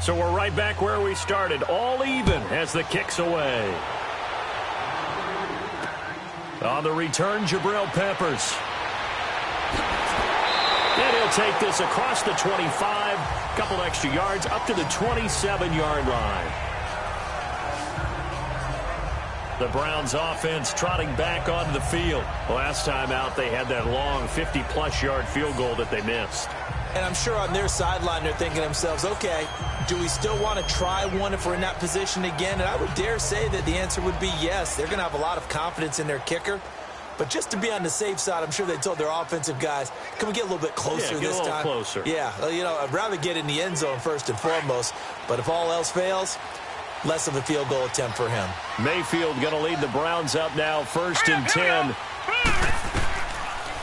Speaker 2: So we're right back where we started, all even as the kick's away. On the return, Jabril Peppers. And he'll take this across the 25, couple extra yards, up to the 27-yard line. The Browns offense trotting back onto the field. Last time out, they had that long 50-plus yard field goal that they missed.
Speaker 3: And I'm sure on their sideline they're thinking to themselves, okay, do we still want to try one if we're in that position again? And I would dare say that the answer would be yes. They're going to have a lot of confidence in their kicker. But just to be on the safe side, I'm sure they told their offensive guys, can we get a little bit closer this time?
Speaker 2: Closer.
Speaker 3: Yeah, you know, I'd rather get in the end zone first and foremost. But if all else fails, less of a field goal attempt for him.
Speaker 2: Mayfield going to lead the Browns up now, 1st and 10.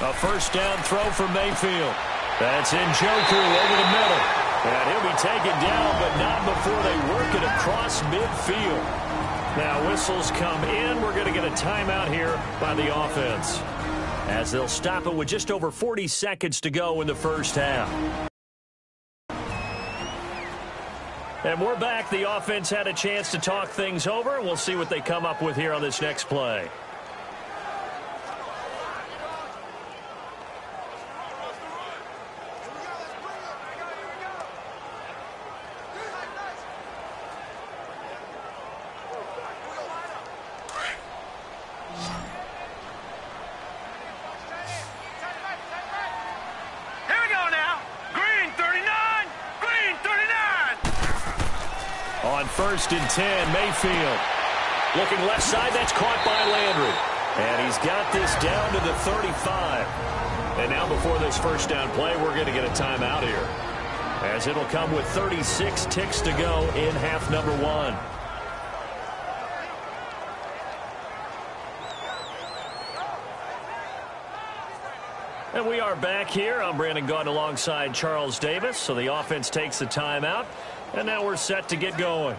Speaker 2: A first down throw for Mayfield. That's Njoku over the middle. And he'll be taken down, but not before they work it across midfield. Now whistles come in. We're going to get a timeout here by the offense, as they'll stop it with just over 40 seconds to go in the first half. And we're back. The offense had a chance to talk things over, and we'll see what they come up with here on this next play. On 1st and 10, Mayfield. Looking left side, that's caught by Landry. And he's got this down to the 35. And now before this first down play, we're going to get a timeout here, as it'll come with 36 ticks to go in half number 1. And we are back here. I'm Brandon Gaudin alongside Charles Davis. So the offense takes the timeout. And now we're set to get going.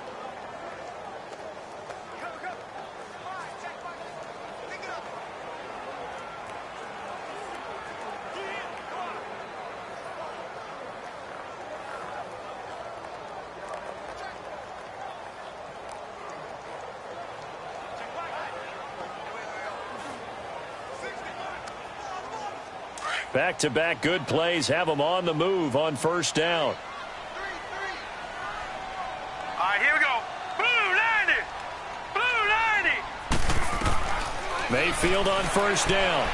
Speaker 2: Back-to-back good plays have them on the move on first down.
Speaker 4: All right, here we go. Blue 90. Blue 90.
Speaker 2: Mayfield on first down.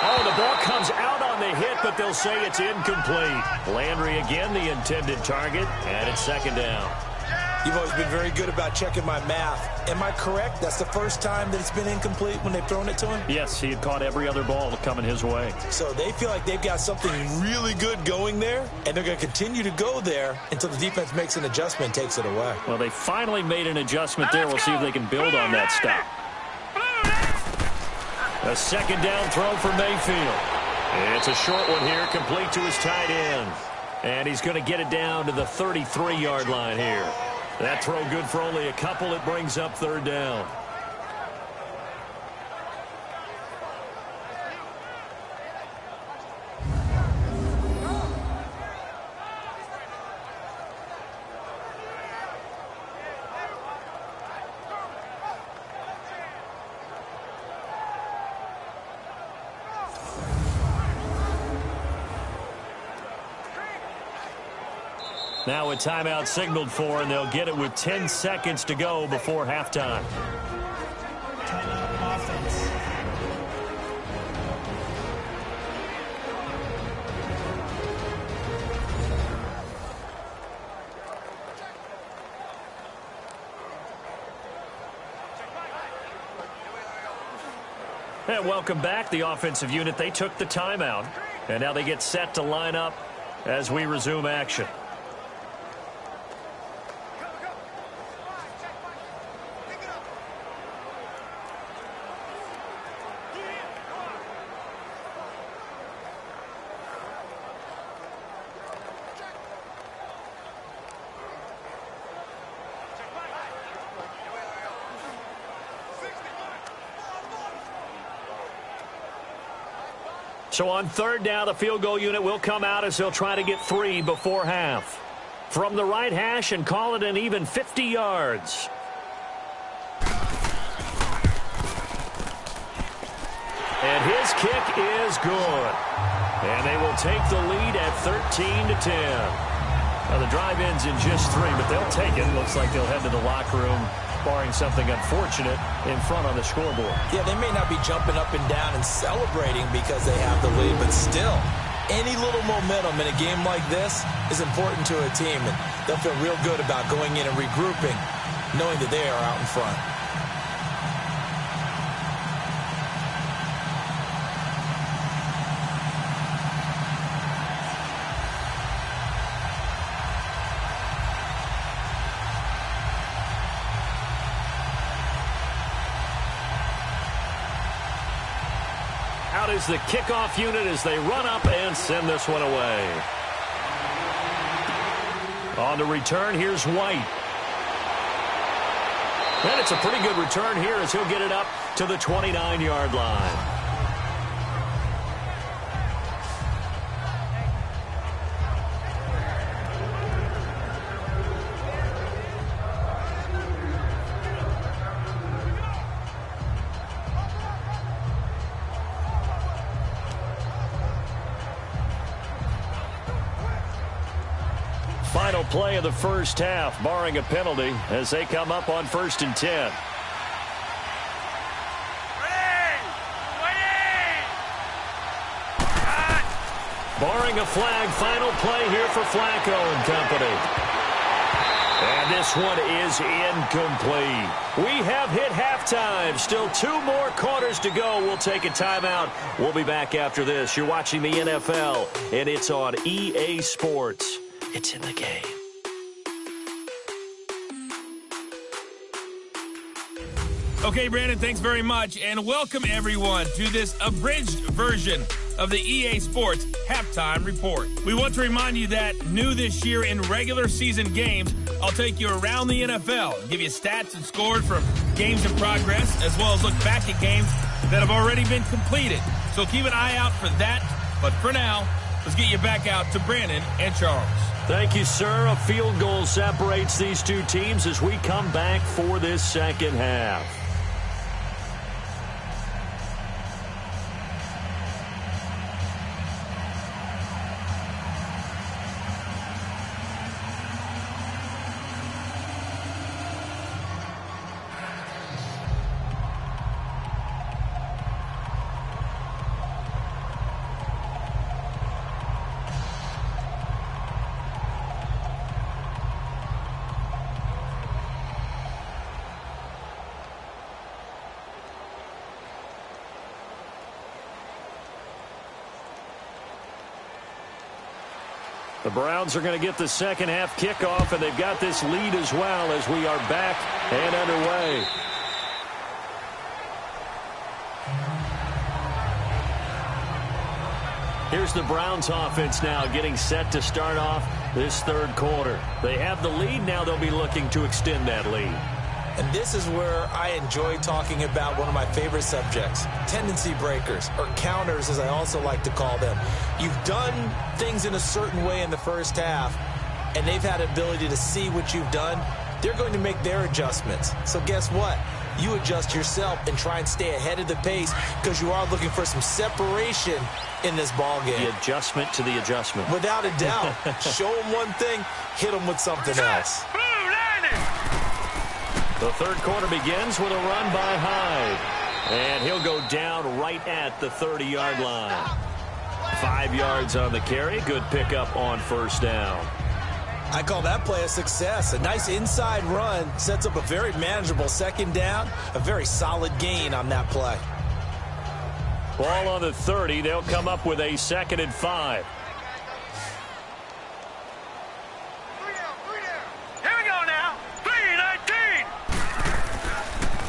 Speaker 2: Oh, the ball comes out on the hit, but they'll say it's incomplete. Landry again, the intended target, and it's second down.
Speaker 3: You've always been very good about checking my math. Am I correct? That's the first time that it's been incomplete when they've thrown it to him?
Speaker 2: Yes, he had caught every other ball coming his way.
Speaker 3: So they feel like they've got something really good going there, and they're going to continue to go there until the defense makes an adjustment and takes it away.
Speaker 2: Well, they finally made an adjustment there. We'll see if they can build on that stop. A second down throw for Mayfield. It's a short one here, complete to his tight end. And he's going to get it down to the 33-yard line here. That throw good for only a couple. It brings up third down. Now a timeout signaled for, and they'll get it with 10 seconds to go before halftime.
Speaker 6: Timeout offense.
Speaker 2: And welcome back, the offensive unit. They took the timeout, and now they get set to line up as we resume action. So on third down, the field goal unit will come out as they'll try to get 3 before half. From the right hash and call it an even 50 yards. And his kick is good. And they will take the lead at 13-10. Now the drive ends in just 3, but they'll take it. Looks like they'll head to the locker room, barring something unfortunate in front on the scoreboard.
Speaker 3: Yeah, they may not be jumping up and down and celebrating because they have the lead, but still, any little momentum in a game like this is important to a team, and they'll feel real good about going in and regrouping, knowing that they are out in front.
Speaker 2: Out is the kickoff unit as they run up and send this one away. On the return, here's White. And it's a pretty good return here as he'll get it up to the 29-yard line. Final play of the first half, barring a penalty, as they come up on 1st and 10. Barring a flag, final play here for Flacco and company. And this one is incomplete. We have hit halftime. Still 2 more quarters to go. We'll take a timeout. We'll be back after this. You're watching the NFL, and it's on EA Sports. It's in the game.
Speaker 1: Okay, Brandon, thanks very much. And welcome, everyone, to this abridged version of the EA Sports Halftime Report. We want to remind you that new this year in regular season games, I'll take you around the NFL and give you stats and scores from games in progress, as well as look back at games that have already been completed. So keep an eye out for that. But for now, let's get you back out to Brandon and Charles.
Speaker 2: Thank you, sir. A field goal separates these two teams as we come back for this second half. The Browns are going to get the second half kickoff, and they've got this lead as well as we are back and underway. Here's the Browns offense now getting set to start off this third quarter. They have the lead. Now they'll be looking to extend that lead.
Speaker 3: And this is where I enjoy talking about one of my favorite subjects, tendency breakers, or counters as I also like to call them. You've done things in a certain way in the first half, and they've had the ability to see what you've done. They're going to make their adjustments. So guess what? You adjust yourself and try and stay ahead of the pace because you are looking for some separation in this ball game.
Speaker 2: The adjustment to the adjustment.
Speaker 3: Without a doubt. Show them one thing, hit them with something else.
Speaker 2: The third quarter begins with a run by Hyde. And he'll go down right at the 30-yard line. 5 yards on the carry. Good pickup on first down.
Speaker 3: I call that play a success. A nice inside run sets up a very manageable second down. A very solid gain on that play.
Speaker 2: Ball on the 30. They'll come up with a 2nd and 5.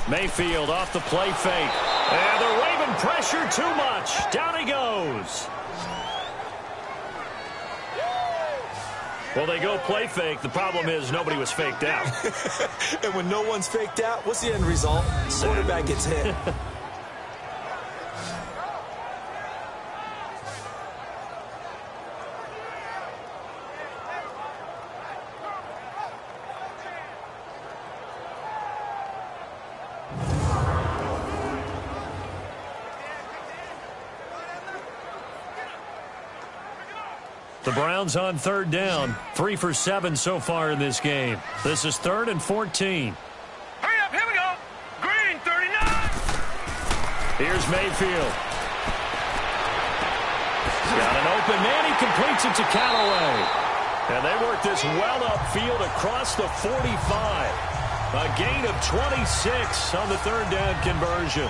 Speaker 2: Mayfield off the play fake. And the Raven pressure too much. Down he goes. Well, they go play fake. The problem is nobody was faked out.
Speaker 3: And when no one's faked out, what's the end result? Quarterback gets hit.
Speaker 2: The Browns on third down. 3 for 7 so far in this game. This is 3rd and 14.
Speaker 4: Hurry up, here we go. Green, 39.
Speaker 2: Here's Mayfield. He's got an open man. He completes it to Callaway. And they work this well upfield across the 45. A gain of 26 on the third down conversion.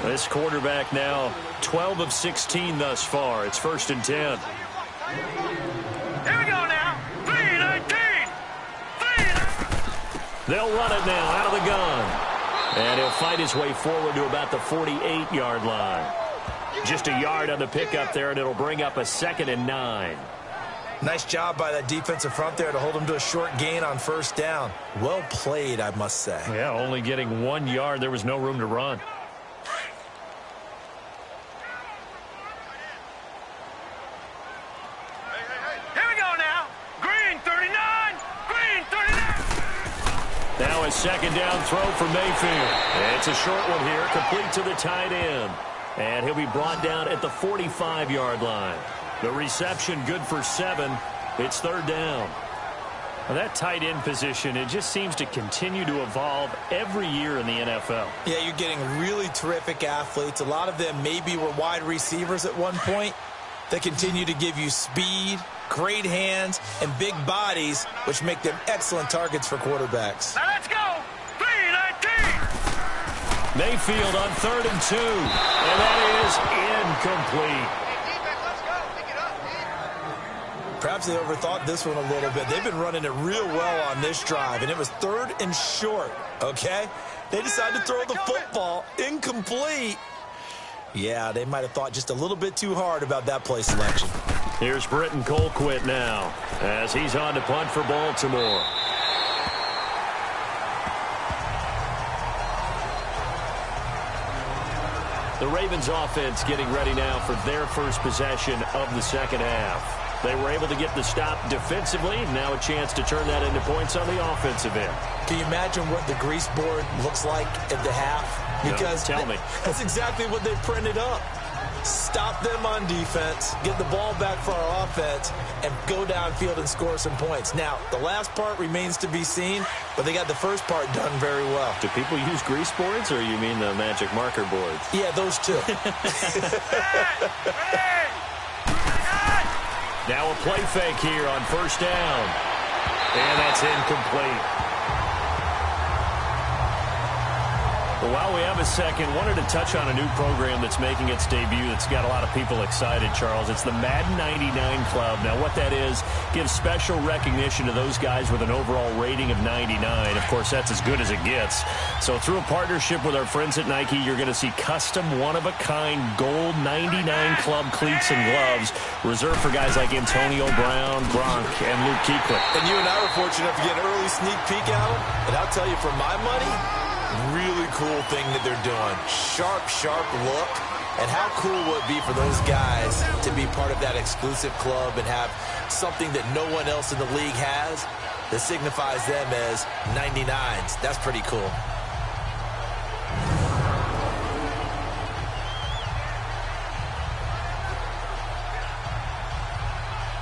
Speaker 2: This quarterback now 12 of 16 thus far. It's 1st and 10.
Speaker 4: Here we go now. 3-19.
Speaker 2: They'll run it now out of the gun. And he'll fight his way forward to about the 48-yard line. Just a yard on the pickup there, and it'll bring up a 2nd and 9.
Speaker 3: Nice job by that defensive front there to hold him to a short gain on first down. Well played, I must say.
Speaker 2: Yeah, only getting 1 yard. There was no room to run. Now a 2nd down throw for Mayfield. It's a short one here, complete to the tight end. And he'll be brought down at the 45-yard line. The reception good for 7. It's 3rd down. Well, that tight end position, it just seems to continue to evolve every year in the NFL.
Speaker 3: Yeah, you're getting really terrific athletes. A lot of them maybe were wide receivers at one point. They continue to give you speed, great hands, and big bodies, which make them excellent targets for quarterbacks.
Speaker 4: Now let's go. 3-19.
Speaker 2: Mayfield on 3rd and 2. And that is incomplete.
Speaker 3: Perhaps they overthought this one a little bit. They've been running it real well on this drive, and it was 3rd and short, okay? They decided to throw the football incomplete. Yeah, they might have thought just a little bit too hard about that play selection.
Speaker 2: Here's Britton Colquitt now as he's on to punt for Baltimore. The Ravens offense getting ready now for their first possession of the second half. They were able to get the stop defensively. Now a chance to turn that into points on the offensive end.
Speaker 3: Can you imagine what the grease board looks like at the half? Because
Speaker 2: tell me.
Speaker 3: That's exactly what they printed up. stop them on defense, get the ball back for our offense, and go downfield and score some points. Now, the last part remains to be seen, but they got the first part done very well.
Speaker 2: Do people use grease boards, or you mean the magic marker boards?
Speaker 3: Yeah, those two.
Speaker 2: Now a play fake here on first down. And that's incomplete. Well, while we have a second, wanted to touch on a new program that's making its debut that's got a lot of people excited, Charles. It's the Madden 99 Club. Now, what that is, gives special recognition to those guys with an overall rating of 99. Of course, that's as good as it gets. So through a partnership with our friends at Nike, you're going to see custom one-of-a-kind gold 99 Club cleats and gloves reserved for guys like Antonio Brown, Gronk, and Luke Kuechly.
Speaker 3: And you and I were fortunate enough to get an early sneak peek at them. And I'll tell you, for my money, really cool thing that they're doing. Sharp, sharp look. And how cool would it be for those guys to be part of that exclusive club and have something that no one else in the league has that signifies them as 99s? That's pretty cool.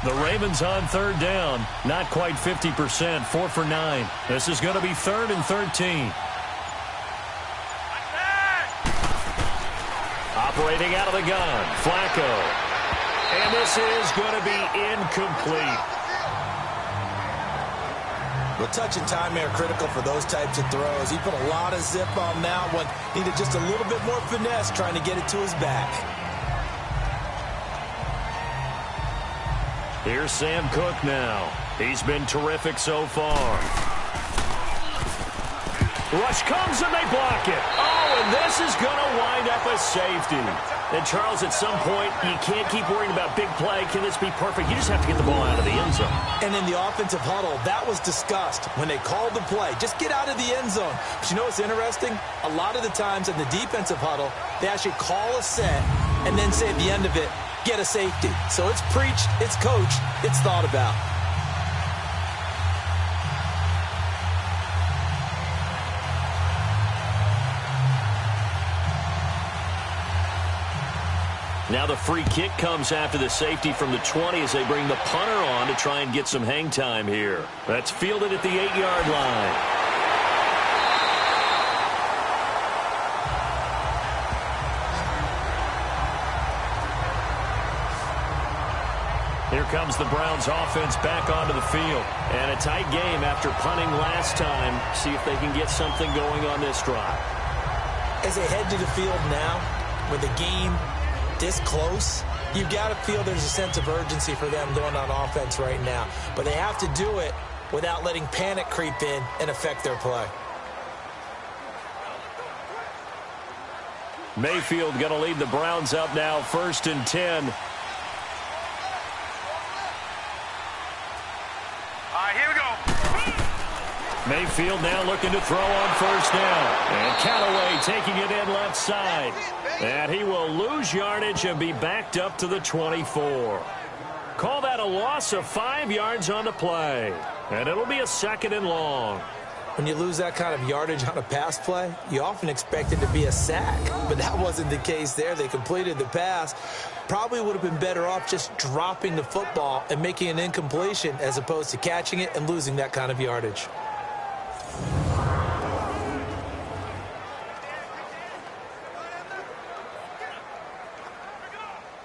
Speaker 2: The Ravens on third down. Not quite 50%. 4 for 9. This is going to be 3rd and 13. Operating out of the gun, Flacco. And this is going to be incomplete.
Speaker 3: Well, touch and time are critical for those types of throws. He put a lot of zip on that one. Needed just a little bit more finesse trying to get it to his back.
Speaker 2: Here's Sam Cook now. He's been terrific so far. Rush comes and they block it. Oh, and this is going to wind up a safety. And, Charles, at some point, you can't keep worrying about big play. Can this be perfect? You just have to get the ball out of the end zone.
Speaker 3: And in the offensive huddle, that was discussed when they called the play. Just get out of the end zone. But you know what's interesting? A lot of the times in the defensive huddle, they actually call a set and then say at the end of it, get a safety. So it's preached, it's coached, it's thought about.
Speaker 2: Now the free kick comes after the safety from the 20 as they bring the punter on to try and get some hang time here. That's fielded at the 8-yard line. Here comes the Browns offense back onto the field. And a tight game after punting last time. See if they can get something going on this drive.
Speaker 3: As they head to the field now, with the game this close, you've got to feel there's a sense of urgency for them going on offense right now. But they have to do it without letting panic creep in and affect their play.
Speaker 2: Mayfield going to lead the Browns up now, 1st and 10.
Speaker 4: Here we go.
Speaker 2: Mayfield now looking to throw on 1st down. And Callaway taking it in left side. And he will lose yardage and be backed up to the 24. Call that a loss of 5 yards on the play. And it'll be a 2nd and long.
Speaker 3: When you lose that kind of yardage on a pass play, you often expect it to be a sack. But that wasn't the case there. They completed the pass. Probably would have been better off just dropping the football and making an incompletion as opposed to catching it and losing that kind of yardage.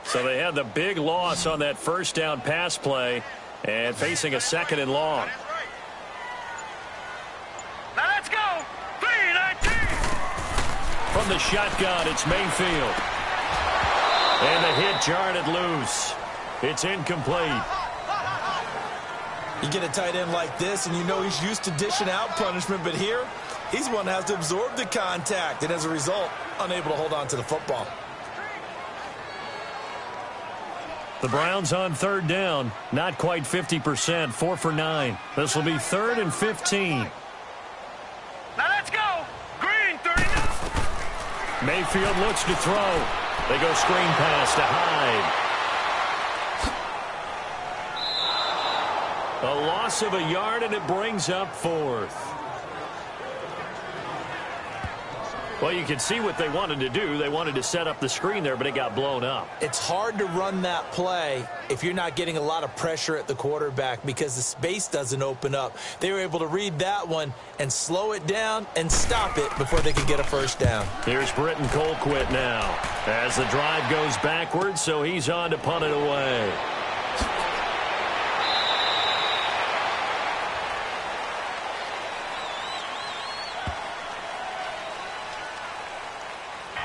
Speaker 2: So they had the big loss on that 1st down pass play and facing a 2nd and long.
Speaker 4: Now let's go. 3-19.
Speaker 2: From the shotgun, it's Mayfield. And the hit jarred it loose. It's incomplete.
Speaker 3: You get a tight end like this, and you know he's used to dishing out punishment, but here, he's one that has to absorb the contact, and as a result, unable to hold on to the football.
Speaker 2: The Browns on 3rd down, not quite 50%, 4 for 9. This will be 3rd and 15.
Speaker 4: Now let's go. Green 39.
Speaker 2: Mayfield looks to throw. They go screen pass to Hyde. A loss of a yard, and it brings up 4th. Well, you can see what they wanted to do. They wanted to set up the screen there, but it got blown up.
Speaker 3: It's hard to run that play if you're not getting a lot of pressure at the quarterback because the space doesn't open up. They were able to read that one and slow it down and stop it before they could get a first down.
Speaker 2: Here's Britton Colquitt now as the drive goes backwards, so he's on to punt it away.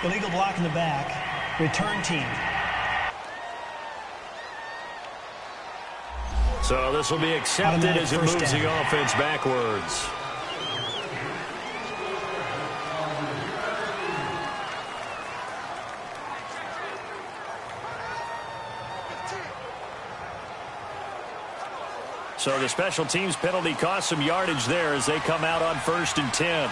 Speaker 6: Illegal block in the back. Return team.
Speaker 2: So this will be accepted as it moves the offense backwards. So the special teams penalty cost some yardage there as they come out on 1st and 10.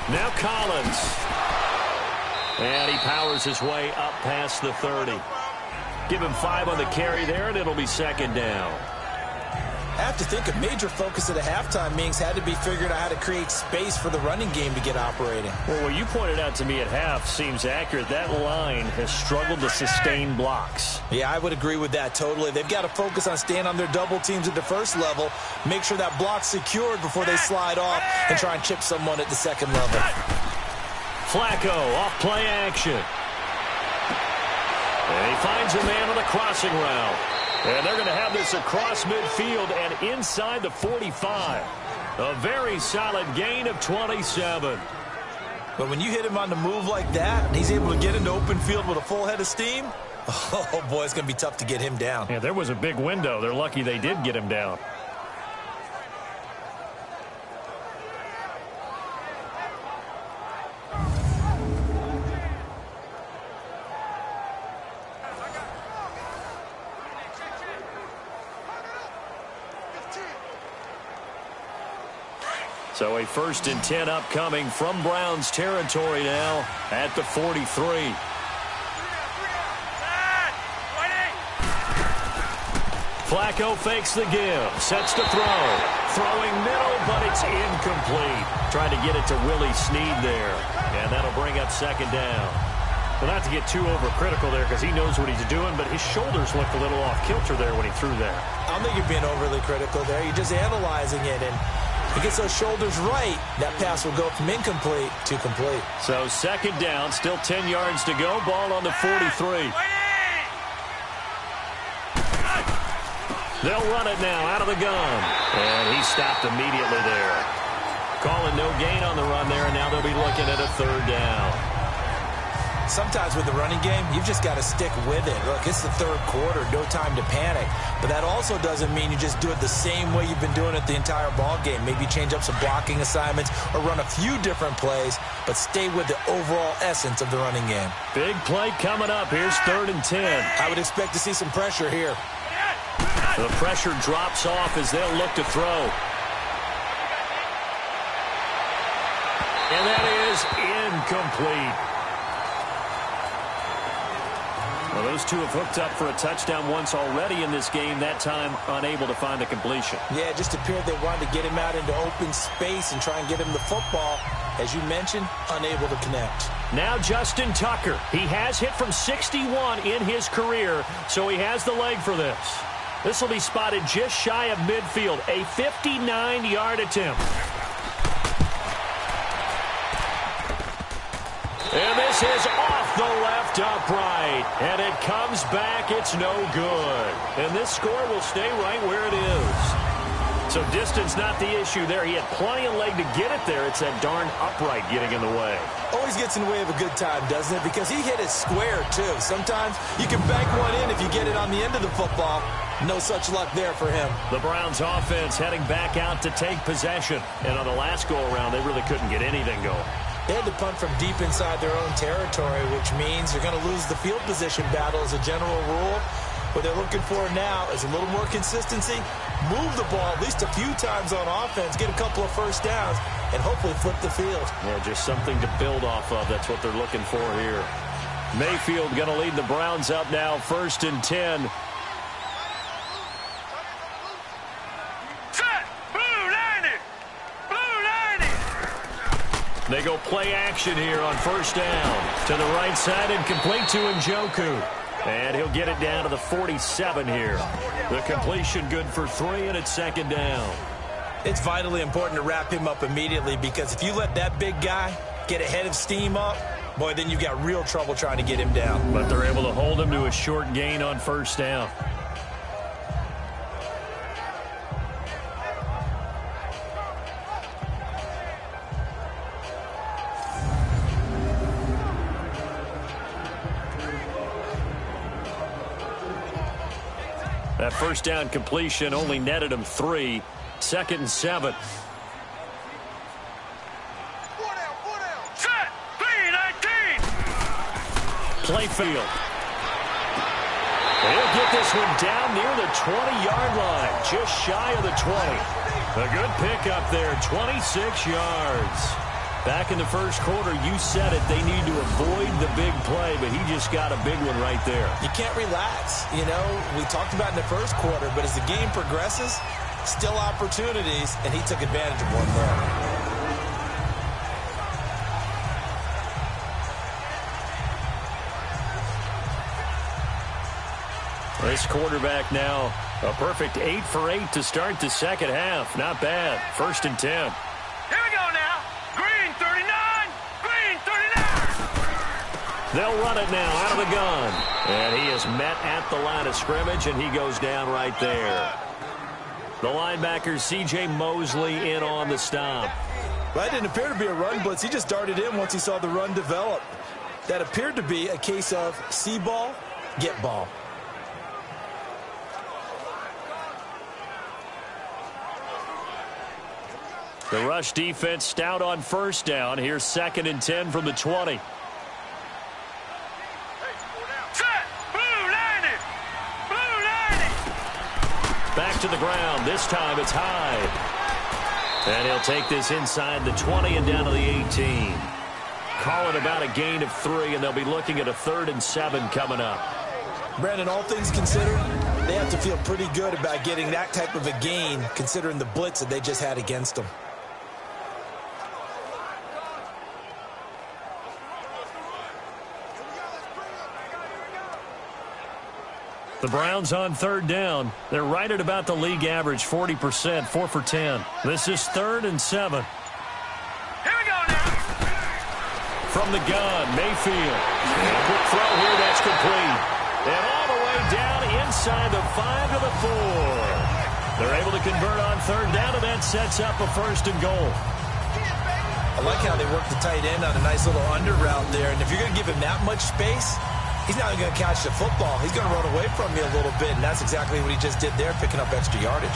Speaker 2: Now Collins. And he powers his way up past the 30. Give him 5 on the carry there, and it'll be 2nd down.
Speaker 3: I have to think a major focus of the halftime meetings had to be figuring out how to create space for the running game to get operating.
Speaker 2: Well, what you pointed out to me at half seems accurate. That line has struggled to sustain blocks.
Speaker 3: Yeah, I would agree with that totally. They've got to focus on staying on their double teams at the first level, make sure that block's secured before they slide off and try and chip someone at the second level.
Speaker 2: Flacco off play action. And he finds a man on a crossing route. And they're going to have this across midfield and inside the 45. A very solid gain of 27.
Speaker 3: But when you hit him on the move like that, and he's able to get into open field with a full head of steam, oh, boy, it's going to be tough to get him down.
Speaker 2: Yeah, there was a big window. They're lucky they did get him down. So a 1st and 10 upcoming from Browns territory now at the 43. Flacco fakes the give, sets to throw. Throwing middle, but it's incomplete. Trying to get it to Willie Snead there. And that'll bring up 2nd down. Well, not to get too overcritical there because he knows what he's doing, but his shoulders looked a little off kilter there when he threw that.
Speaker 3: I don't think you're being overly critical there. You're just analyzing it, and he gets those shoulders right, that pass will go from incomplete to complete.
Speaker 2: So 2nd down, still 10 yards to go. Ball on the 43. They'll run it now out of the gun. And he stopped immediately there. Calling no gain on the run there, and now they'll be looking at a 3rd down.
Speaker 3: Sometimes with the running game, you've just got to stick with it. Look, it's the 3rd quarter, no time to panic. But that also doesn't mean you just do it the same way you've been doing it the entire ball game. Maybe change up some blocking assignments or run a few different plays, but stay with the overall essence of the running game.
Speaker 2: Big play coming up. Here's 3rd and 10.
Speaker 3: I would expect to see some pressure here.
Speaker 2: The pressure drops off as they'll look to throw. And that is incomplete. Well, those two have hooked up for a touchdown once already in this game, that time unable to find the completion.
Speaker 3: Yeah, it just appeared they wanted to get him out into open space and try and get him the football. As you mentioned, unable to connect.
Speaker 2: Now Justin Tucker. He has hit from 61 in his career, so he has the leg for this. This will be spotted just shy of midfield, a 59-yard attempt. And this is off the left upright. And it comes back. It's no good. And this score will stay right where it is. So distance not the issue there. He had plenty of leg to get it there. It's that darn upright getting in the way.
Speaker 3: Always gets in the way of a good time, doesn't it? Because he hit it square, too. Sometimes you can bank one in if you get it on the end of the football. No such luck there for him.
Speaker 2: The Browns offense heading back out to take possession. And on the last go-around, they really couldn't get anything going.
Speaker 3: They had to punt from deep inside their own territory, which means they're going to lose the field position battle as a general rule. What they're looking for now is a little more consistency, move the ball at least a few times on offense, get a couple of first downs, and hopefully flip the field.
Speaker 2: Yeah, just something to build off of. That's what they're looking for here. Mayfield going to lead the Browns up now, 1st and 10.
Speaker 4: Set!
Speaker 2: They go play action here on first down. To the right side and complete to Njoku. And he'll get it down to the 47 here. The completion good for 3, and it's second down.
Speaker 3: It's vitally important to wrap him up immediately, because if you let that big guy get ahead of steam up, boy, then you've got real trouble trying to get him down.
Speaker 2: But they're able to hold him to a short gain on first down. That first down completion only netted him 3. Second and 7.
Speaker 4: Set. 3-19.
Speaker 2: Playfield. He'll get this one down near the 20-yard line, just shy of the 20. A good pickup there, 26 yards. Back in the first quarter, you said it, they need to avoid the big play, but he just got a big one right there.
Speaker 3: You can't relax. You know, we talked about in the first quarter, but as the game progresses, still opportunities, and he took advantage of one
Speaker 2: there. This quarterback now, a perfect 8 for 8 to start the second half. Not bad. First and 10.
Speaker 4: Here we go now. Green 39. Green 39.
Speaker 2: They'll run it now out of the gun. And he is met at the line of scrimmage, and he goes down right there. The linebacker, C.J. Mosley, in on the stop.
Speaker 3: Well, that didn't appear to be a run blitz. He just darted in once he saw the run develop. That appeared to be a case of see ball, get ball.
Speaker 2: The rush defense stout on first down. Here's second and 10 from the 20. Back to the ground. This time it's Hyde. And he'll take this inside the 20 and down to the 18. Call it about a gain of 3, and they'll be looking at a 3rd and 7 coming up.
Speaker 3: Brandon, all things considered, they have to feel pretty good about getting that type of a gain, considering the blitz that they just had against them.
Speaker 2: The Browns on third down. They're right at about the league average, 40%, 4 for 10. This is 3rd and 7.
Speaker 4: Here we go now.
Speaker 2: From the gun, Mayfield. And a quick throw here, that's complete. And all the way down inside the 5 to the 4. They're able to convert on third down, and that sets up a 1st and goal.
Speaker 3: I like how they work the tight end on a nice little under route there. And if you're going to give him that much space, he's not going to catch the football. He's going to run away from you a little bit, and that's exactly what he just did there, picking up extra yardage.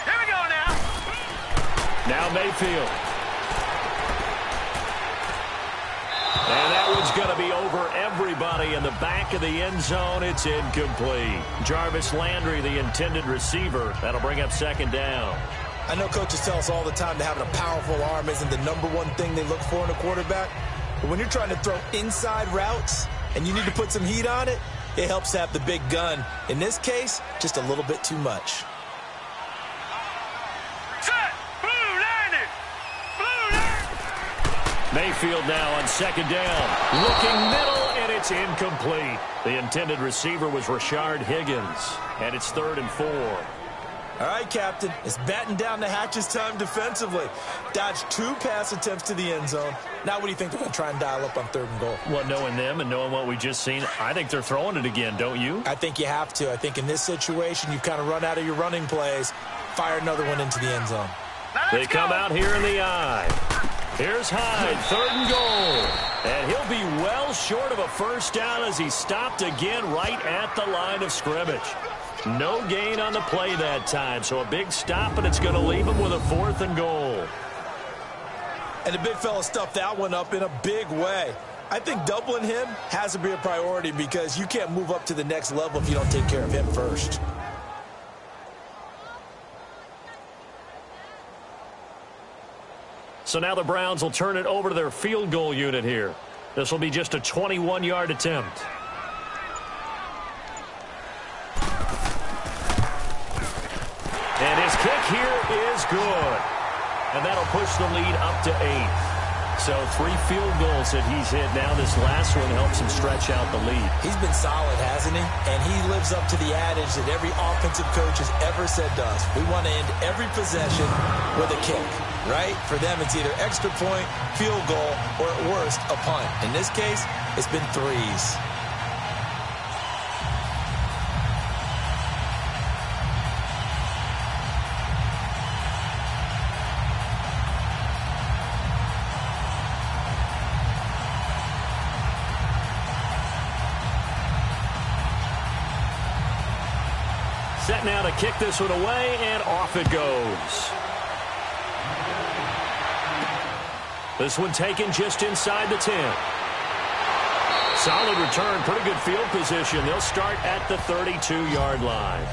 Speaker 4: Here we go now.
Speaker 2: Now Mayfield. And that one's going to be over everybody in the back of the end zone. It's incomplete. Jarvis Landry, the intended receiver. That'll bring up 2nd down.
Speaker 3: I know coaches tell us all the time that having a powerful arm isn't the #1 thing they look for in a quarterback. But when you're trying to throw inside routes and you need to put some heat on it, it helps to have the big gun. In this case, just a little bit too much.
Speaker 2: Mayfield now on 2nd down. Looking middle, and it's incomplete. The intended receiver was Rashard Higgins. And it's 3rd and 4.
Speaker 3: All right, Captain. It's batten down the hatches time defensively. Dodged 2 pass attempts to the end zone. Now what do you think they're going to try and dial up on 3rd and goal?
Speaker 2: Well, knowing them and knowing what we just seen, I think they're throwing it again, don't you?
Speaker 3: I think you have to. I think in this situation, you've kind of run out of your running plays. Fire another one into the end zone.
Speaker 2: They come out here in the eye. Here's Hyde, 3rd and goal. And he'll be well short of a 1st down as he stopped again right at the line of scrimmage. No gain on the play that time, so a big stop, and it's going to leave him with a 4th and goal.
Speaker 3: And the big fella stuffed that one up in a big way. I think doubling him has to be a priority because you can't move up to the next level if you don't take care of him first.
Speaker 2: So now the Browns will turn it over to their field goal unit here. This will be just a 21-yard attempt. And his kick here is good. And that'll push the lead up to 8. So 3 field goals that he's hit now. This last one helps him stretch out the lead.
Speaker 3: He's been solid, hasn't he? And he lives up to the adage that every offensive coach has ever said to us. We want to end every possession with a kick, right? For them, it's either extra point, field goal, or at worst, a punt. In this case, it's been 3s.
Speaker 2: Set now to kick this one away, and off it goes. This one taken just inside the 10. Solid return, pretty good field position. They'll start at the 32-yard line.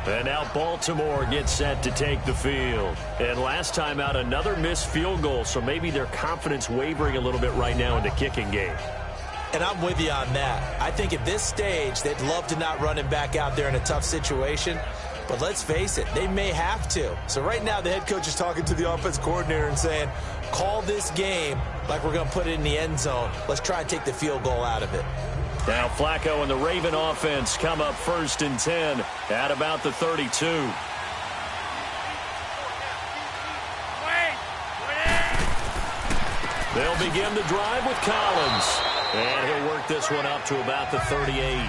Speaker 2: And now Baltimore gets set to take the field. And last time out, another missed field goal, so maybe their confidence wavering a little bit right now in the kicking game.
Speaker 3: And I'm with you on that. I think at this stage, they'd love to not run him back out there in a tough situation. But let's face it, they may have to. So right now, the head coach is talking to the offense coordinator and saying, call this game like we're going to put it in the end zone. Let's try and take the field goal out of it.
Speaker 2: Now Flacco and the Raven offense come up 1st and 10 at about the 32. They'll begin the drive with Collins. And he'll work this one up to about the 38.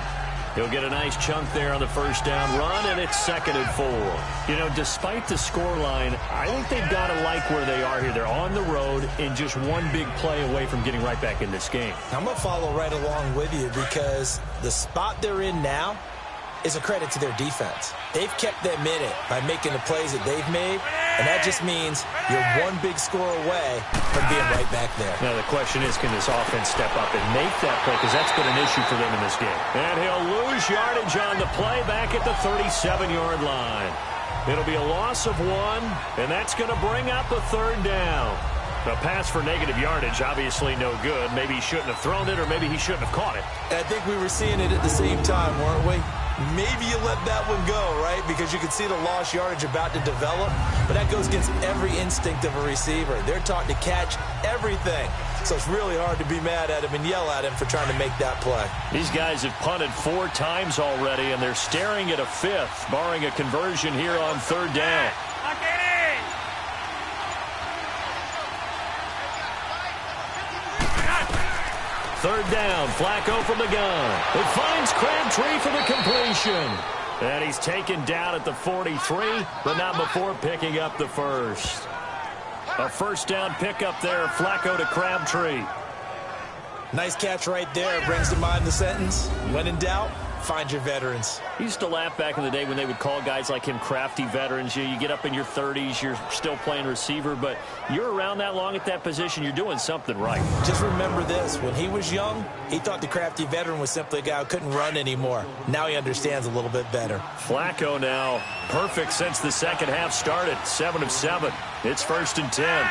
Speaker 2: He'll get a nice chunk there on the first down run, and it's 2nd and 4. You know, despite the scoreline, I think they've got to like where they are here. They're on the road and just one big play away from getting right back in this game.
Speaker 3: I'm going to follow right along with you because the spot they're in now is a credit to their defense. They've kept them in it by making the plays that they've made, and that just means you're one big score away from being right back there.
Speaker 2: Now the question is, can this offense step up and make that play? Because that's been an issue for them in this game. And he'll lose yardage on the play back at the 37-yard line. It'll be a loss of 1, and that's going to bring up a 3rd down. A pass for negative yardage, obviously no good. Maybe he shouldn't have thrown it, or maybe he shouldn't have caught it.
Speaker 3: I think we were seeing it at the same time, weren't we? Maybe you let that one go, right? Because you can see the lost yardage about to develop, but that goes against every instinct of a receiver. They're taught to catch everything. So it's really hard to be mad at him and yell at him for trying to make that play.
Speaker 2: These guys have punted 4 times already, and they're staring at a 5th, barring a conversion here on 3rd down. 3rd down, Flacco from the gun. It finds Crabtree for the completion. And he's taken down at the 43, but not before picking up the first. A 1st down pickup there, Flacco to Crabtree.
Speaker 3: Nice catch right there. Brings to mind the sentence, when in doubt, find your veterans.
Speaker 2: He used to laugh back in the day when they would call guys like him crafty veterans. You get up in your 30s, you're still playing receiver, but you're around that long at that position, you're doing something right.
Speaker 3: Just remember this. When he was young, he thought the crafty veteran was simply a guy who couldn't run anymore. Now he understands a little bit better.
Speaker 2: Flacco now perfect since the second half started. 7 of 7. It's 1st and 10.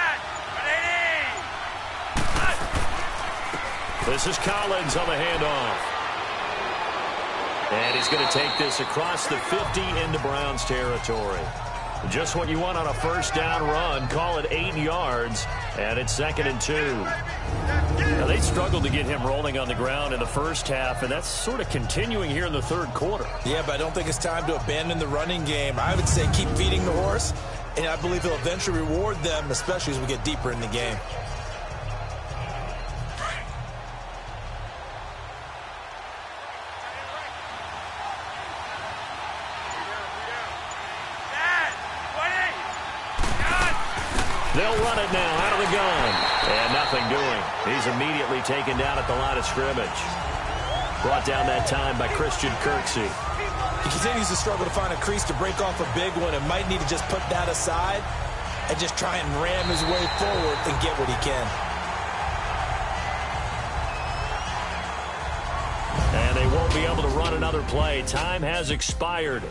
Speaker 2: This is Collins on the handoff. And he's going to take this across the 50 into Browns territory. Just what you want on a 1st down run. Call it 8 yards, and it's 2nd and 2. Now, they struggled to get him rolling on the ground in the first half, and that's sort of continuing here in the 3rd quarter.
Speaker 3: Yeah, but I don't think it's time to abandon the running game. I would say keep feeding the horse, and I believe he'll eventually reward them, especially as we get deeper in the game.
Speaker 2: They'll run it now out of the gun. And nothing doing. He's immediately taken down at the line of scrimmage. Brought down that time by Christian Kirksey.
Speaker 3: He continues to struggle to find a crease to break off a big one and might need to just put that aside and just try and ram his way forward and get what he can. And
Speaker 2: they won't be able to run another play. Time has expired.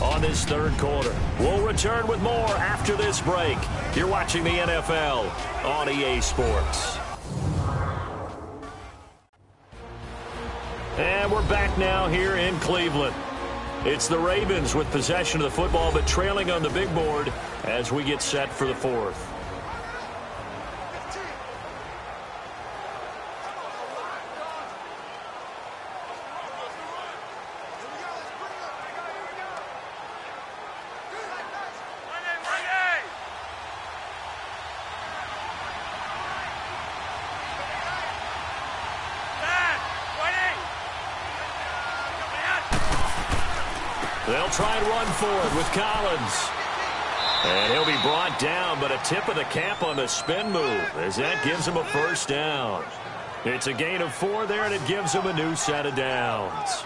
Speaker 2: on this third quarter. We'll return with more after this break. You're watching the NFL on EA Sports. And we're back now here in Cleveland. It's the Ravens with possession of the football, but trailing on the big board as we get set for the fourth. They'll try and run forward with Collins. And he'll be brought down, but a tip of the cap on the spin move as that gives him a first down. It's a gain of 4 there, and it gives him a new set of downs.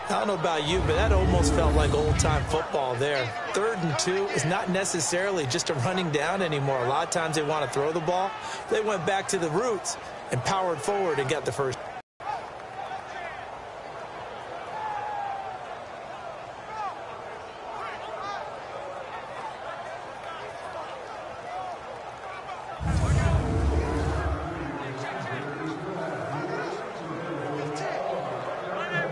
Speaker 3: I don't know about you, but that almost felt like old-time football there. 3rd and 2 is not necessarily just a running down anymore. A lot of times they want to throw the ball. They went back to the roots and powered forward and got the first.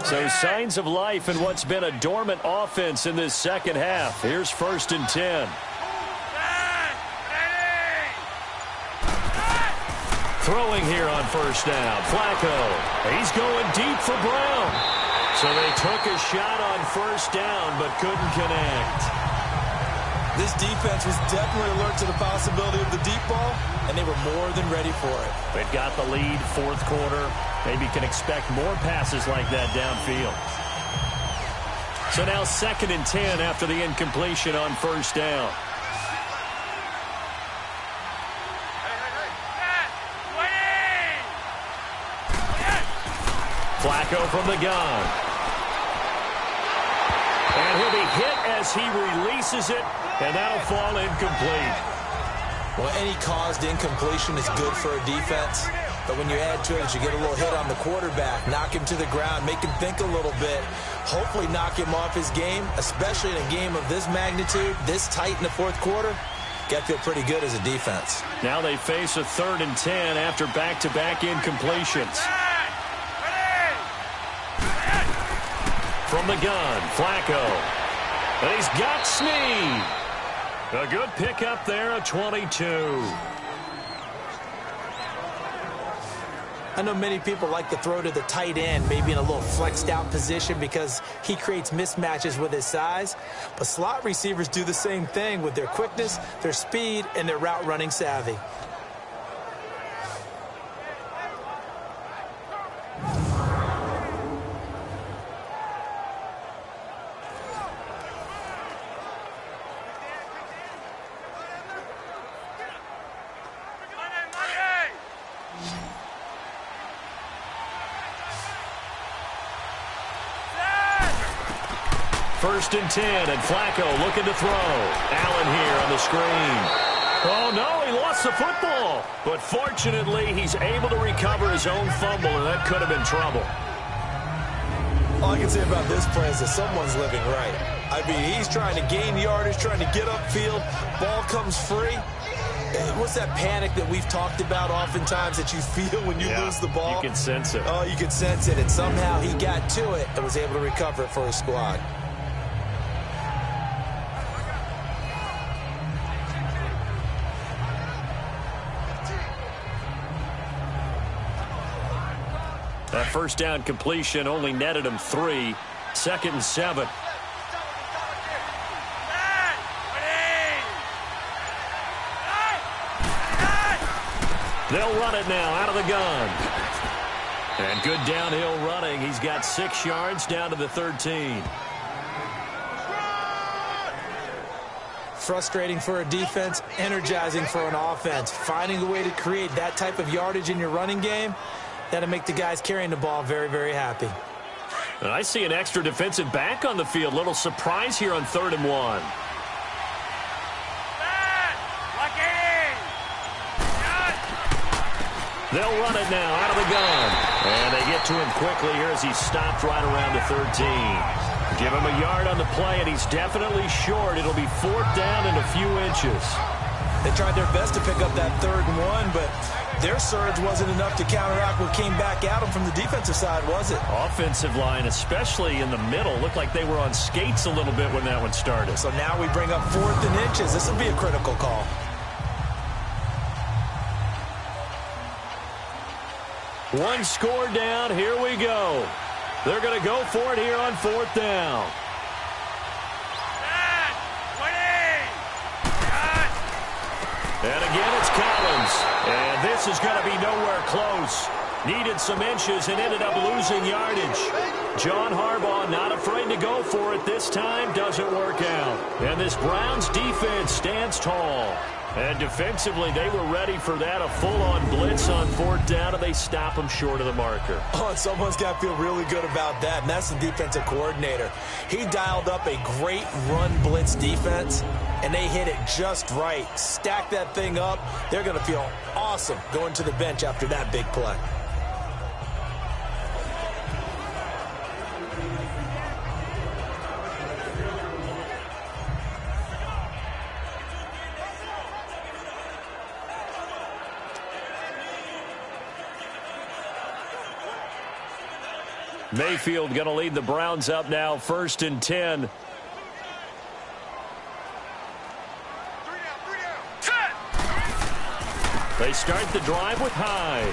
Speaker 2: So signs of life in what's been a dormant offense in this second half. Here's 1st and 10. Throwing here on first down. Flacco. He's going deep for Brown. So they took a shot on first down but couldn't connect.
Speaker 3: This defense was definitely alert to the possibility of the deep ball, and they were more than ready for it.
Speaker 2: They've got the lead, 4th quarter. Maybe can expect more passes like that downfield. So now 2nd and 10 after the incompletion on first down. Flacco from the gun. And he'll be hit as he releases it, and that'll fall incomplete.
Speaker 3: Well, any caused incompletion is good for a defense. But when you add to it, you get a little hit on the quarterback, knock him to the ground, make him think a little bit, hopefully knock him off his game, especially in a game of this magnitude, this tight in the 4th quarter. Got to feel pretty good as a defense.
Speaker 2: Now they face a 3rd and 10 after back-to-back incompletions. From the gun, Flacco. And he's got Snead. A good pickup there, a 22.
Speaker 3: I know many people like to throw to the tight end, maybe in a little flexed out position because he creates mismatches with his size. But slot receivers do the same thing with their quickness, their speed, and their route running savvy.
Speaker 2: First and 10, and Flacco looking to throw. Allen here on the screen. Oh, no, he lost the football. But fortunately, he's able to recover his own fumble, and that could have been trouble.
Speaker 3: All I can say about this play is that someone's living right. I mean, he's trying to gain yardage, trying to get upfield. Ball comes free. What's that panic that we've talked about oftentimes that you feel when you lose the ball?
Speaker 2: You can sense it.
Speaker 3: Oh, you can sense it. And somehow he got to it and was able to recover it for his squad.
Speaker 2: That first down completion only netted him 3. 2nd and 7. They'll run it now out of the gun. And good downhill running. He's got 6 yards down to the 13.
Speaker 3: Frustrating for a defense, energizing for an offense. Finding a way to create that type of yardage in your running game, that'll make the guys carrying the ball very, very happy.
Speaker 2: And I see an extra defensive back on the field. Little surprise here on 3rd and 1. They'll run it now out of the gun. And they get to him quickly here as he's stopped right around the 13. Give him a yard on the play, and he's definitely short. It'll be 4th down and a few inches.
Speaker 3: They tried their best to pick up that 3rd and 1, but their surge wasn't enough to counteract what came back at them from the defensive side, was it?
Speaker 2: Offensive line, especially in the middle, looked like they were on skates a little bit when that one started.
Speaker 3: So now we bring up 4th and inches. This will be a critical call.
Speaker 2: One score down. Here we go. They're going to go for it here on 4th down. And again, it's Collins. And this is going to be nowhere close. Needed some inches and ended up losing yardage. John Harbaugh not afraid to go for it this time. Doesn't work out. And this Browns defense stands tall. And defensively, they were ready for that. A full-on blitz on 4th down, and they stop them short of the marker.
Speaker 3: Oh, and someone's got to feel really good about that, and that's the defensive coordinator. He dialed up a great run blitz defense, and they hit it just right. Stack that thing up. They're going to feel awesome going to the bench after that big play.
Speaker 2: Mayfield going to lead the Browns up now, 1st and 10. They start the drive with Hyde.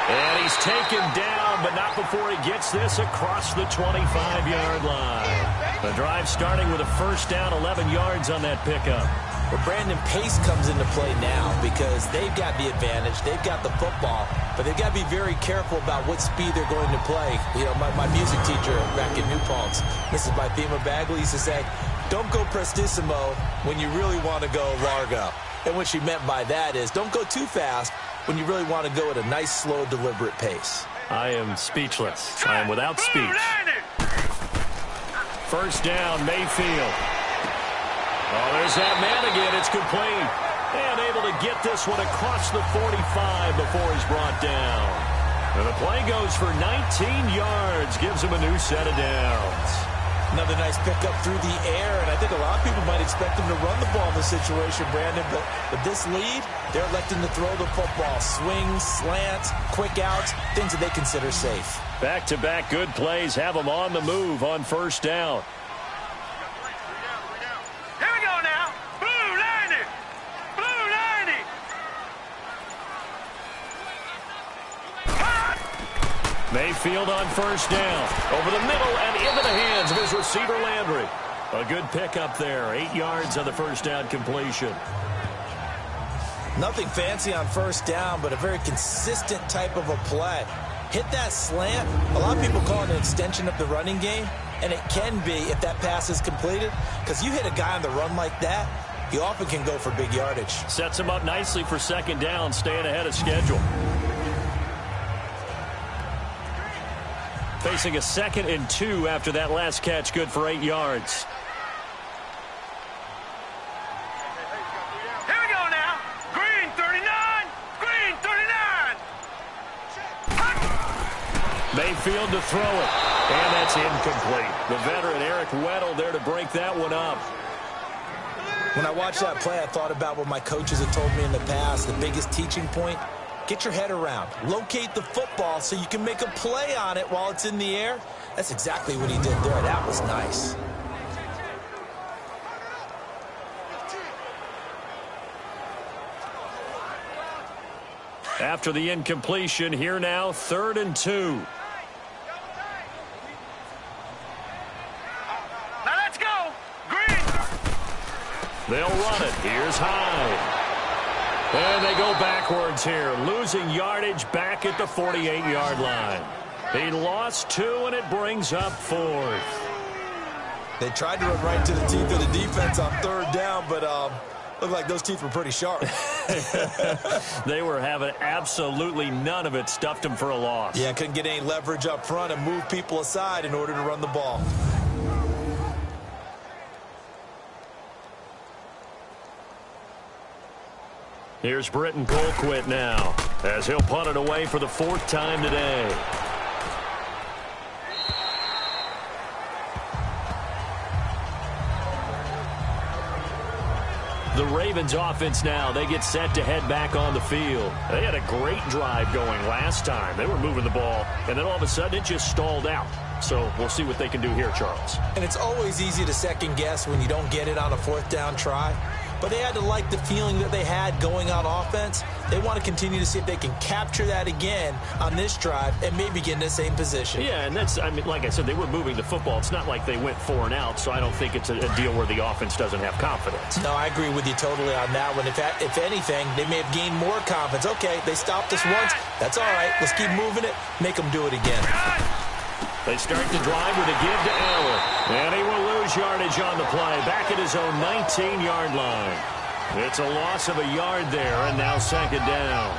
Speaker 2: And he's taken down, but not before he gets this across the 25-yard line. The drive starting with a 1st down, 11 yards on that pickup.
Speaker 3: Well, Brandon, pace comes into play now because they've got the advantage. They've got the football, but they've got to be very careful about what speed they're going to play. You know, my music teacher back in New Paltz, Mrs. Bythema Bagley, used to say, don't go prestissimo when you really want to go largo. And what she meant by that is don't go too fast when you really want to go at a nice, slow, deliberate pace.
Speaker 2: I am speechless. I am without speech. 1st down, Mayfield. Oh, there's that man again. It's complete. And able to get this one across the 45 before he's brought down. And the play goes for 19 yards. Gives him a new set of downs.
Speaker 3: Another nice pickup through the air, and I think a lot of people might expect him to run the ball in this situation, Brandon, but with this lead, they're electing to throw the football. Swings, slants, quick outs, things that they consider safe.
Speaker 2: Back-to-back good plays have them on the move on 1st down.
Speaker 4: Here we go now. Blue 90. Blue 90.
Speaker 2: Mayfield on 1st down. Over the middle and into the hands of his receiver, Landry. A good pickup there. 8 yards on the 1st down completion.
Speaker 3: Nothing fancy on 1st down, but a very consistent type of a play. Hit that slant. A lot of people call it an extension of the running game, and it can be if that pass is completed, because you hit a guy on the run like that, he often can go for big yardage.
Speaker 2: Sets him up nicely for 2nd down, staying ahead of schedule. Facing a 2nd and 2 after that last catch, good for 8 yards.
Speaker 4: Here we go now. Green 39. Green 39.
Speaker 2: Mayfield to throw it. And that's incomplete. The veteran Eric Weddle there to break that one up.
Speaker 3: When I watched that play, I thought about what my coaches had told me in the past. The biggest teaching point, get your head around. Locate the football so you can make a play on it while it's in the air. That's exactly what he did there. That was nice.
Speaker 2: After the incompletion, here now, 3rd and 2.
Speaker 4: Now let's go. Green.
Speaker 2: They'll run it. Here's Hyde. And they go backwards here, losing yardage back at the 48-yard line. He lost 2, and it brings up 4th.
Speaker 3: They tried to run right to the teeth of the defense on 3rd down, but looked like those teeth were pretty sharp.
Speaker 2: They were having absolutely none of it, stuffed him for a loss.
Speaker 3: Yeah, couldn't get any leverage up front and move people aside in order to run the ball.
Speaker 2: Here's Britton Colquitt now, as he'll punt it away for the 4th time today. The Ravens offense now, they get set to head back on the field. They had a great drive going last time. They were moving the ball, and then all of a sudden it just stalled out. So we'll see what they can do here, Charles.
Speaker 3: And it's always easy to second guess when you don't get it on a fourth down try. But they had to like the feeling that they had going on offense. They want to continue to see if they can capture that again on this drive and maybe get in the same position.
Speaker 2: Yeah, and that's, I mean, like I said, they were moving the football. It's not like they went 4 and out, so I don't think it's a deal where the offense doesn't have confidence.
Speaker 3: No, I agree with you totally on that one. If anything, they may have gained more confidence. Okay, they stopped us once. That's all right. Let's keep moving it. Make them do it again.
Speaker 2: They start the drive with a give to Allen. And he will lose yardage on the play. Back at his own 19-yard line. It's a loss of a yard there, and now second down.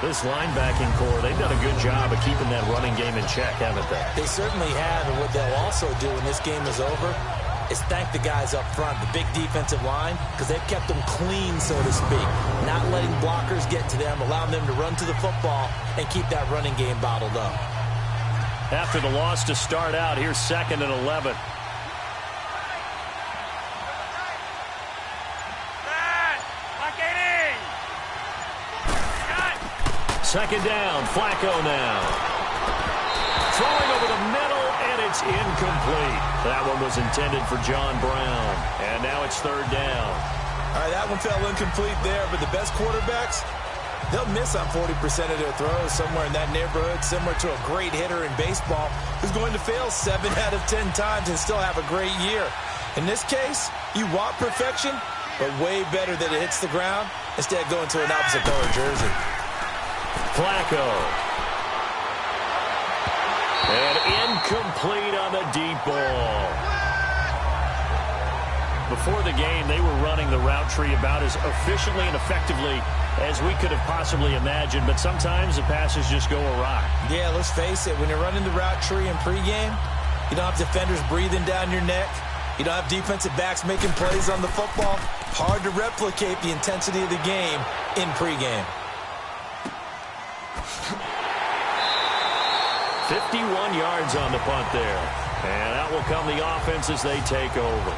Speaker 2: This linebacking core, they've done a good job of keeping that running game in check, haven't they?
Speaker 3: They certainly have, and what they'll also do when this game is over is thank the guys up front, the big defensive line, because they've kept them clean, so to speak. Not letting blockers get to them, allowing them to run to the football and keep that running game bottled up.
Speaker 2: After the loss to start out, here's 2nd and 11. Second down, Flacco now. Throwing over the middle, and it's incomplete. That one was intended for John Brown. And now it's 3rd down.
Speaker 3: All right, that one fell incomplete there, but the best quarterbacks, they'll miss on 40% of their throws, somewhere in that neighborhood, similar to a great hitter in baseball who's going to fail 7 out of 10 times and still have a great year. In this case, you want perfection, but way better that it hits the ground instead of going to an opposite color jersey.
Speaker 2: Flacco. And incomplete on the deep ball. Before the game, they were running the route tree about as efficiently and effectively as we could have possibly imagined, but sometimes the passes just go awry.
Speaker 3: Yeah, let's face it, when you're running the route tree in pregame, you don't have defenders breathing down your neck. You don't have defensive backs making plays on the football. Hard to replicate the intensity of the game in pregame.
Speaker 2: 51 yards on the punt there. And out will come the offense as they take over.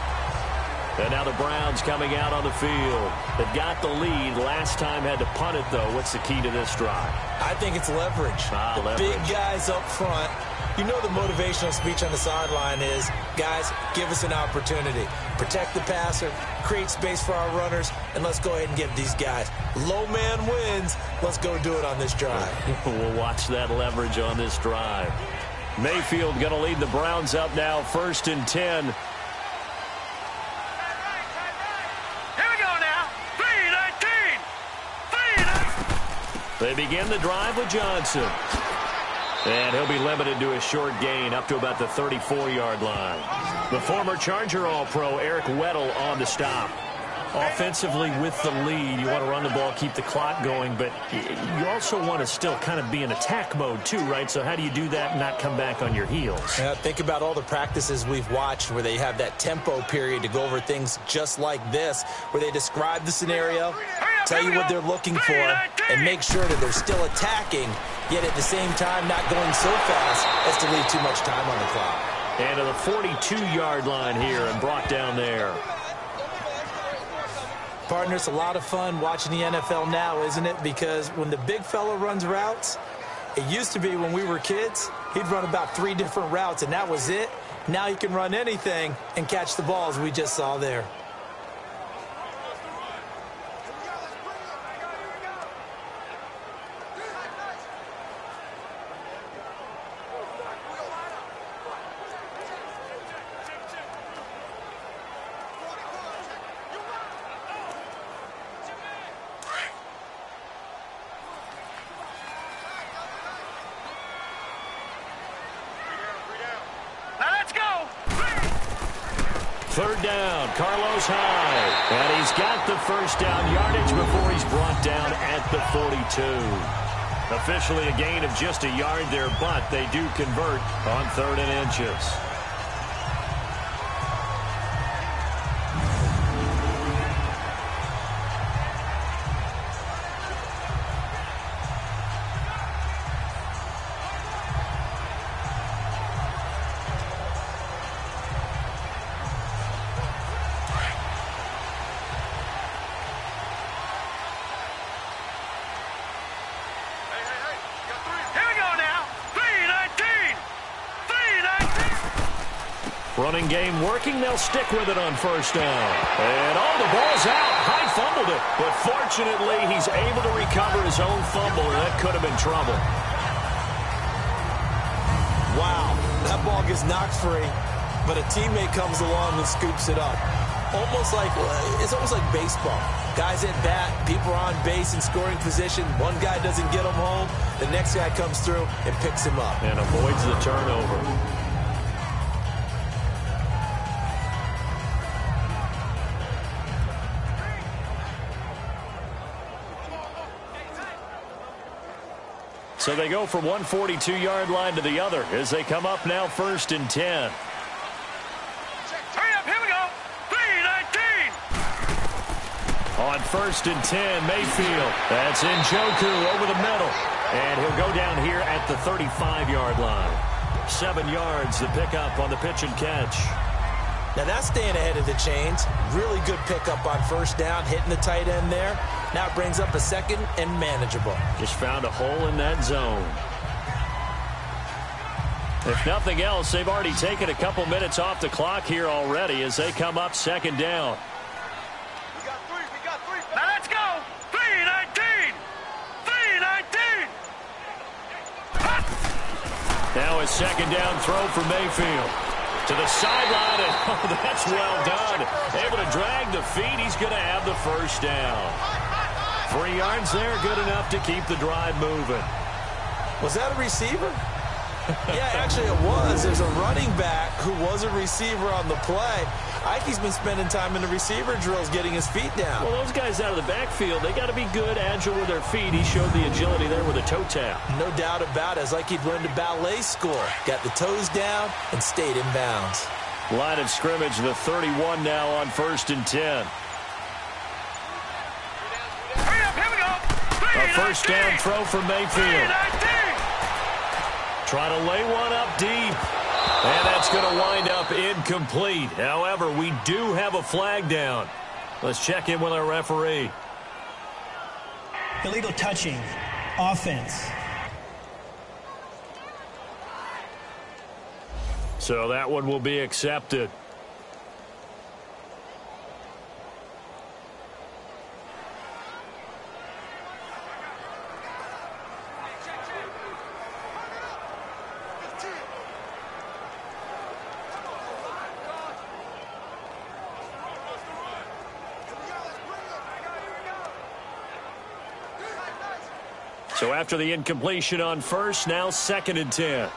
Speaker 2: And now the Browns coming out on the field. They've got the lead. Last time had to punt it, though. What's the key to this drive?
Speaker 3: I think it's leverage. The big guys up front. You know the motivational speech on the sideline is, guys, give us an opportunity. Protect the passer, create space for our runners, and let's go ahead and get these guys. Low man wins. Let's go do it on this drive.
Speaker 2: We'll watch that leverage on this drive. Mayfield going to lead the Browns up now, 1st and 10.
Speaker 4: Here we go now. 3-19. 3-19.
Speaker 2: They begin the drive with Johnson. And he'll be limited to a short gain up to about the 34-yard line. The former Charger All-Pro Eric Weddle on the stop. Offensively with the lead, you want to run the ball, keep the clock going, but you also want to still kind of be in attack mode too, right? So how do you do that and not come back on your heels?
Speaker 3: Yeah, think about all the practices we've watched where they have that tempo period to go over things just like this, where they describe the scenario, tell you what they're looking for, and make sure that they're still attacking, yet at the same time not going so fast as to leave too much time on the clock.
Speaker 2: And to the 42-yard line here and brought down there.
Speaker 3: Partner, it's a lot of fun watching the NFL now, isn't it? Because when the big fella runs routes, it used to be when we were kids, he'd run about 3 different routes, and that was it. Now he can run anything and catch the balls we just saw there.
Speaker 2: Third down, Carlos Hyde. And he's got the first down yardage before he's brought down at the 42. Officially a gain of just a yard there, but they do convert on 3rd and inches. Running game working. They'll stick with it on first down. And the ball's out. Hyde fumbled it. But fortunately, he's able to recover his own fumble, and that could have been trouble.
Speaker 3: Wow, that ball gets knocked free, but a teammate comes along and scoops it up. It's almost like baseball. Guys at bat, people are on base in scoring position. One guy doesn't get him home. The next guy comes through and picks him up.
Speaker 2: And avoids the turnover. So they go from one 42-yard line to the other as they come up now 1st and 10.
Speaker 4: Hurry up, here we go. 3-19.
Speaker 2: On 1st and 10, Mayfield. That's Njoku over the middle. And he'll go down here at the 35-yard line. 7 yards the pickup on the pitch and catch.
Speaker 3: Now that's staying ahead of the chains. Really good pickup on first down, hitting the tight end there. Now it brings up a second and manageable.
Speaker 2: Just found a hole in that zone. If nothing else, they've already taken a couple minutes off the clock here already as they come up 2nd down.
Speaker 4: We got three. Now let's go. 3-19. 3-19.
Speaker 2: Now a 2nd down throw for Mayfield. To the sideline, and that's well done. Able to drag the feet. He's going to have the first down. 3 yards there, good enough to keep the drive moving.
Speaker 3: Was that a receiver? Yeah, actually it was. There's a running back who was a receiver on the play. Ike's been spending time in the receiver drills getting his feet down.
Speaker 2: Well, those guys out of the backfield, they got to be good, agile with their feet. He showed the agility there with a toe tap.
Speaker 3: No doubt about it. It's like he'd learned a ballet school. Got the toes down and stayed in bounds.
Speaker 2: Line of scrimmage, the 31 now on 1st and 10.
Speaker 4: Hurry up, here we go.
Speaker 2: A first down throw for Mayfield.
Speaker 4: 3-19.
Speaker 2: Try to lay one up deep. And that's going to wind up incomplete. However, we do have a flag down. Let's check in with our referee.
Speaker 6: Illegal touching. Offense.
Speaker 2: So that one will be accepted. So after the incompletion on first, now 2nd and 10.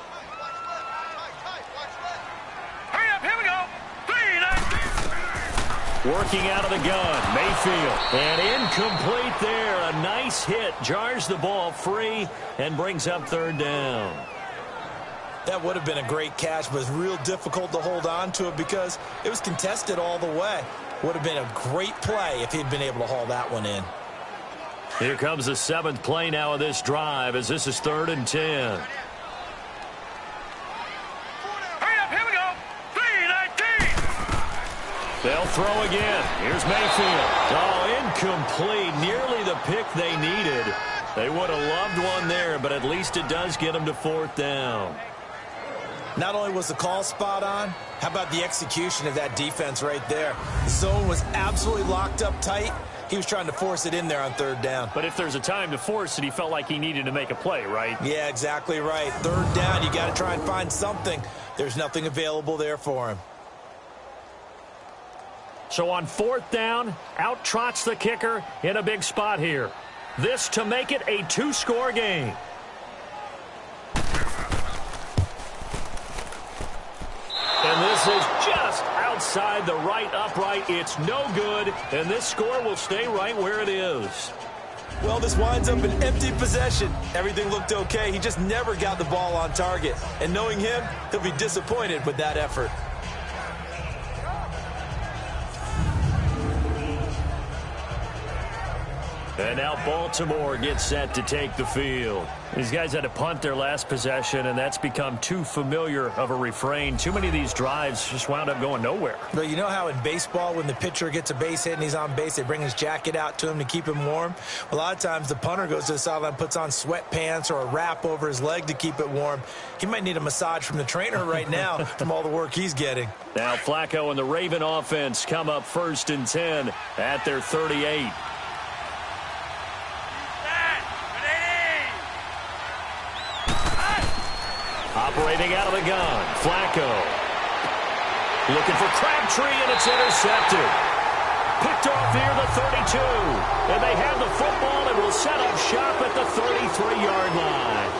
Speaker 4: Hurry up, here we go. 3-19.
Speaker 2: Working out of the gun, Mayfield. And incomplete there. A nice hit. Jars the ball free and brings up 3rd down.
Speaker 3: That would have been a great catch, but it's real difficult to hold on to it because it was contested all the way. Would have been a great play if he'd been able to haul that one in.
Speaker 2: Here comes the 7th play now of this drive as this is 3rd and 10.
Speaker 4: Hurry up, here we go. 3-19.
Speaker 2: They'll throw again. Here's Mayfield. Oh, incomplete. Nearly the pick they needed. They would have loved one there, but at least it does get them to 4th down.
Speaker 3: Not only was the call spot on, how about the execution of that defense right there? The zone was absolutely locked up tight. He was trying to force it in there on 3rd down.
Speaker 2: But if there's a time to force it, he felt like he needed to make a play, right?
Speaker 3: Yeah, exactly right. 3rd down, you got to try and find something. There's nothing available there for him.
Speaker 2: So on 4th down, out trots the kicker in a big spot here. This to make it a 2-score game. And this is just outside the right upright. It's no good, and this score will stay right where it is.
Speaker 3: Well, this winds up an empty possession. Everything looked okay. He just never got the ball on target. And knowing him, he'll be disappointed with that effort.
Speaker 2: And now Baltimore gets set to take the field. These guys had to punt their last possession, and that's become too familiar of a refrain. Too many of these drives just wound up going nowhere.
Speaker 3: But you know how in baseball, when the pitcher gets a base hit and he's on base, they bring his jacket out to him to keep him warm? A lot of times the punter goes to the sideline, puts on sweatpants or a wrap over his leg to keep it warm. He might need a massage from the trainer right now from all the work he's getting.
Speaker 2: Now Flacco and the Raven offense come up 1st and 10 at their 38. Operating out of the gun, Flacco. Looking for Crabtree, and it's intercepted. Picked off near the 32. And they have the football and will set up shop at the 33-yard line.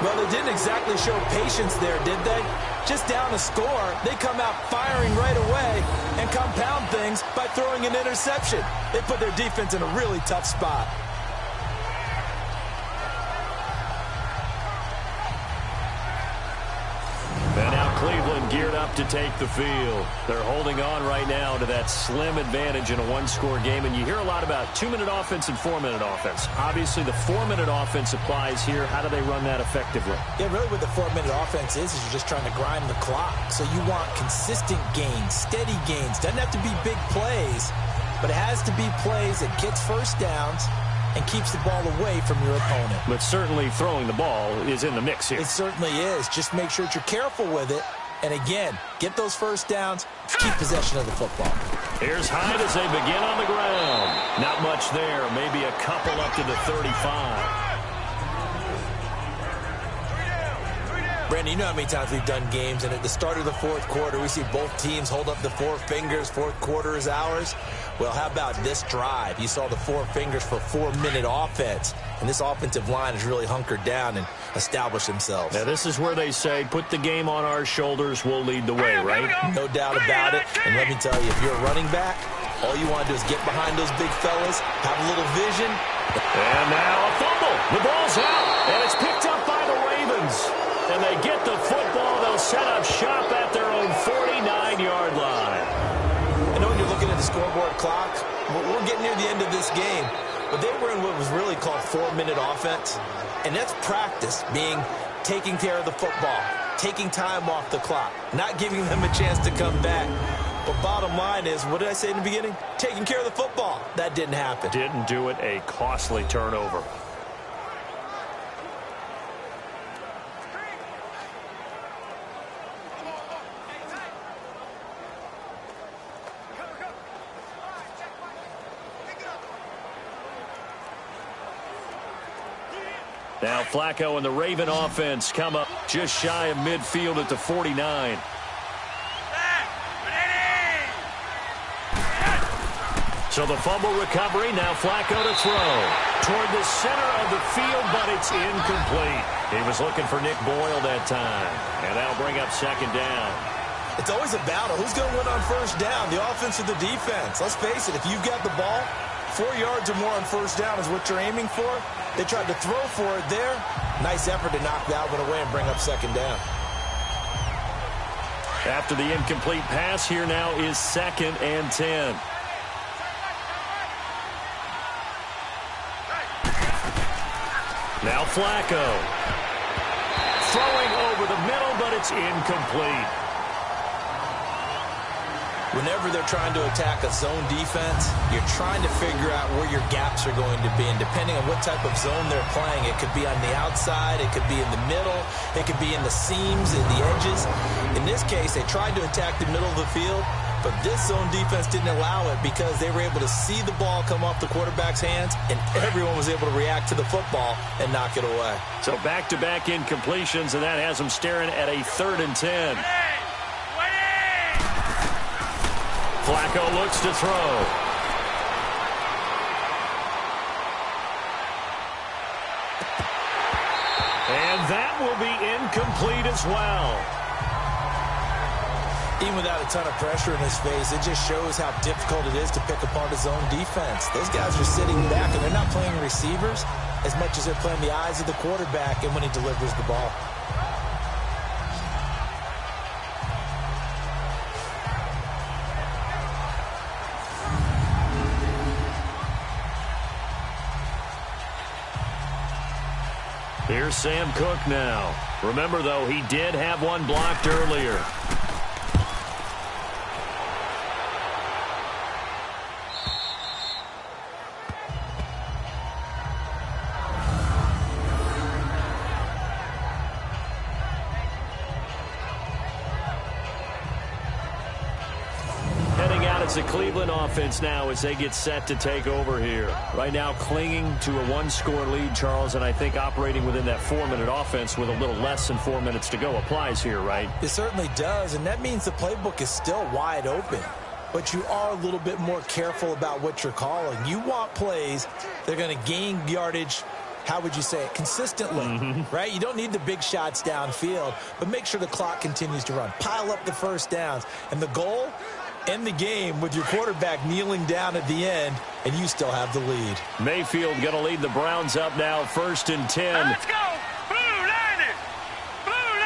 Speaker 3: Well, they didn't exactly show patience there, did they? Just down a score, they come out firing right away and compound things by throwing an interception. They put their defense in a really tough spot.
Speaker 2: And now Cleveland geared up to take the field. They're holding on right now to that slim advantage in a one-score game. And you hear a lot about 2-minute offense and 4-minute offense. Obviously, the 4-minute offense applies here. How do they run that effectively?
Speaker 3: Yeah, really what the 4-minute offense is you're just trying to grind the clock. So you want consistent gains, steady gains. Doesn't have to be big plays, but it has to be plays that gets first downs and keeps the ball away from your opponent.
Speaker 2: But certainly throwing the ball is in the mix here.
Speaker 3: It certainly is. Just make sure that you're careful with it. And again, get those first downs, keep possession of the football.
Speaker 2: Here's Hyde as they begin on the ground. Not much there. Maybe a couple up to the 35.
Speaker 3: Brandon, you know how many times we've done games, and at the start of the fourth quarter, we see both teams hold up the four fingers, fourth quarter is ours. Well, how about this drive? You saw the four fingers for 4-minute offense, and this offensive line has really hunkered down and established themselves.
Speaker 2: Now, this is where they say, put the game on our shoulders, we'll lead the way, right?
Speaker 3: No doubt about it, and let me tell you, if you're a running back, all you want to do is get behind those big fellas, have a little vision.
Speaker 2: And now a fumble. The ball's out, and it's picked up by the Ravens. And they get the football. They'll set up shop at their own 49-yard line.
Speaker 3: I know when you're looking at the scoreboard clock, we're getting near the end of this game, but they were in what was really called 4-minute offense, and that's practice, taking care of the football, taking time off the clock, not giving them a chance to come back. But bottom line is, what did I say in the beginning? Taking care of the football. That didn't happen.
Speaker 2: Didn't do it. A costly turnover. Now Flacco and the Raven offense come up just shy of midfield at the 49. So the fumble recovery, now Flacco to throw. Toward the center of the field, but it's incomplete. He was looking for Nick Boyle that time. And that'll bring up 2nd down.
Speaker 3: It's always a battle. Who's going to win on first down, the offense or the defense? Let's face it, if you've got the ball, 4 yards or more on first down is what you're aiming for. They tried to throw for it there. Nice effort to knock that one away and bring up 2nd down.
Speaker 2: After the incomplete pass, here now is 2nd and 10. Now Flacco. Throwing over the middle, but it's incomplete.
Speaker 3: Whenever they're trying to attack a zone defense, you're trying to figure out where your gaps are going to be. And depending on what type of zone they're playing, it could be on the outside, it could be in the middle, it could be in the seams and the edges. In this case, they tried to attack the middle of the field, but this zone defense didn't allow it because they were able to see the ball come off the quarterback's hands, and everyone was able to react to the football and knock it away.
Speaker 2: So back-to-back incompletions, and that has them staring at a 3rd and 10. Flacco looks to throw. And that will be incomplete as well.
Speaker 3: Even without a ton of pressure in his face, it just shows how difficult it is to pick apart his own defense. Those guys are sitting back, and they're not playing receivers as much as they're playing the eyes of the quarterback and when he delivers the ball.
Speaker 2: Here's Sam Cook now. Remember, though, he did have one blocked earlier. It's the Cleveland offense now as they get set to take over here. Right now clinging to a one-score lead, Charles, and I think operating within that 4-minute offense with a little less than 4 minutes to go applies here, right?
Speaker 3: It certainly does, and that means the playbook is still wide open. But you are a little bit more careful about what you're calling. You want plays that are going to gain yardage, how would you say it, consistently, right? You don't need the big shots downfield, but make sure the clock continues to run. Pile up the first downs. And the goal, end the game with your quarterback kneeling down at the end, and you still have the lead.
Speaker 2: Mayfield going to lead the Browns up now, 1st and 10.
Speaker 4: Let's go! Blue 90! Blue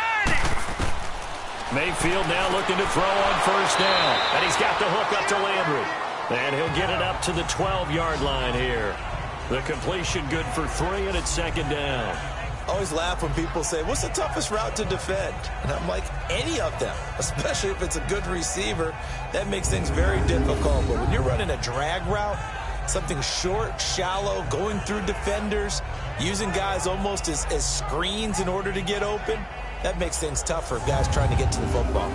Speaker 4: 90!
Speaker 2: Mayfield now looking to throw on 1st down, and he's got the hook up to Landry. And he'll get it up to the 12-yard line here. The completion good for 3, and it's 2nd down.
Speaker 3: I always laugh when people say, what's the toughest route to defend? And I'm like, any of them, especially if it's a good receiver. That makes things very difficult. But when you're running a drag route, something short, shallow, going through defenders, using guys almost as screens in order to get open, that makes things tough for guys trying to get to the football.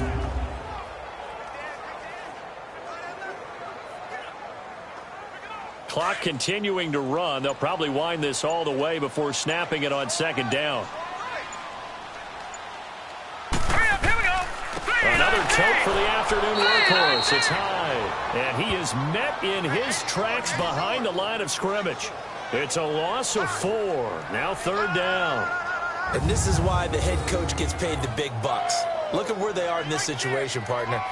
Speaker 2: Clock continuing to run. They'll probably wind this all the way before snapping it on 2nd down. Another tote for the afternoon workhorse. It's high. And he is met in his tracks behind the line of scrimmage. It's a loss of 4. Now 3rd down.
Speaker 3: And this is why the head coach gets paid the big bucks. Look at where they are in this situation, partner.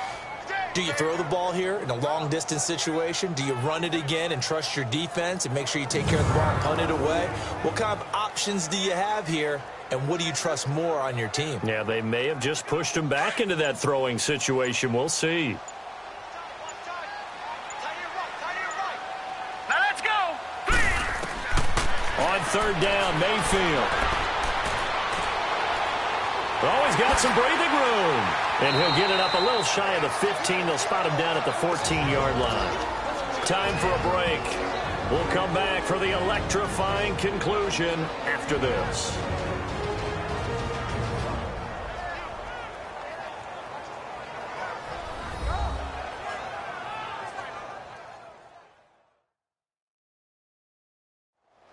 Speaker 3: Do you throw the ball here in a long-distance situation? Do you run it again and trust your defense and make sure you take care of the ball and punt it away? What kind of options do you have here, and what do you trust more on your team?
Speaker 2: Yeah, they may have just pushed him back into that throwing situation. We'll see.
Speaker 4: Now let's go!
Speaker 2: On 3rd down, Mayfield. Always got some breathing room. And he'll get it up a little shy of the 15. They'll spot him down at the 14-yard line. Time for a break. We'll come back for the electrifying conclusion after this.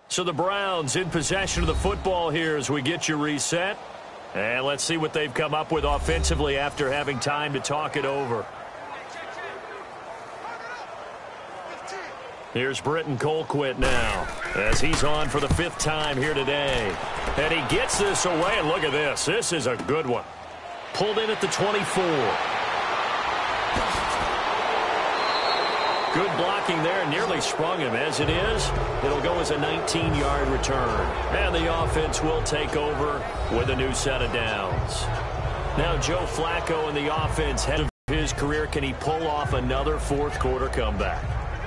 Speaker 2: So the Browns in possession of the football here as we get you reset. And let's see what they've come up with offensively after having time to talk it over. Here's Britton Colquitt now as he's on for the 5th time here today. And he gets this away, and look at this. This is a good one. Pulled in at the 24. Good blocking there, nearly sprung him. As it is, it'll go as a 19-yard return. And the offense will take over with a new set of downs. Now Joe Flacco and the offense head of his career. Can he pull off another 4th quarter comeback?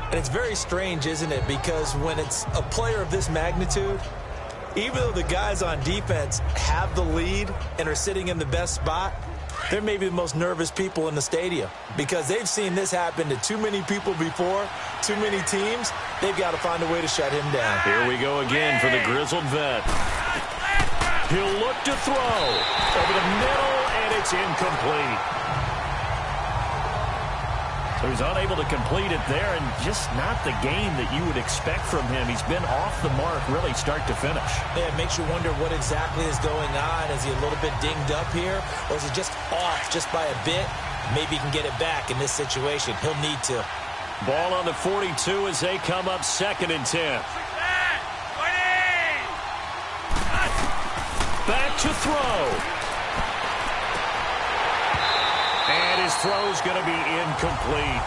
Speaker 3: And it's very strange, isn't it? Because when it's a player of this magnitude, even though the guys on defense have the lead and are sitting in the best spot, they're maybe the most nervous people in the stadium because they've seen this happen to too many people before, too many teams. They've got to find a way to shut him down.
Speaker 2: Here we go again for the grizzled vet. He'll look to throw over the middle, and it's incomplete. So he's unable to complete it there, and just not the game that you would expect from him. He's been off the mark really start to finish.
Speaker 3: Yeah, it makes you wonder what exactly is going on. Is he a little bit dinged up here, or is he just off just by a bit? Maybe he can get it back in this situation. He'll need to.
Speaker 2: Ball on the 42 as they come up 2nd and 10. Back to throw. And his throw's going to be incomplete.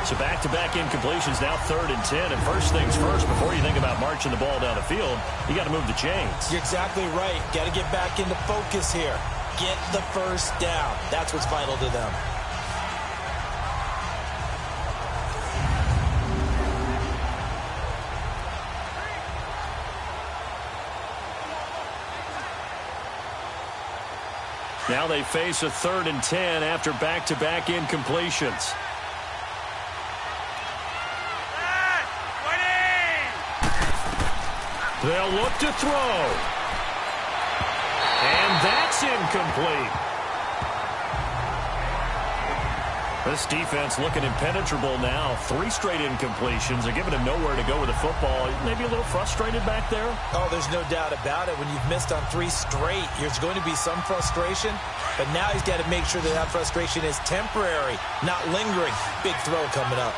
Speaker 2: So back-to-back incompletions, now 3rd and 10. And first things first, before you think about marching the ball down the field, you got to move the chains.
Speaker 3: You're exactly right. Got to get back into focus here. Get the first down. That's what's vital to them.
Speaker 2: Now they face a 3rd and 10 after back-to-back incompletions. They'll look to throw. And that's incomplete. This defense looking impenetrable now. 3 straight incompletions. They're giving him nowhere to go with the football. Maybe a little frustrated back there.
Speaker 3: Oh, there's no doubt about it. When you've missed on 3 straight, there's going to be some frustration. But now he's got to make sure that that frustration is temporary, not lingering. Big throw coming up.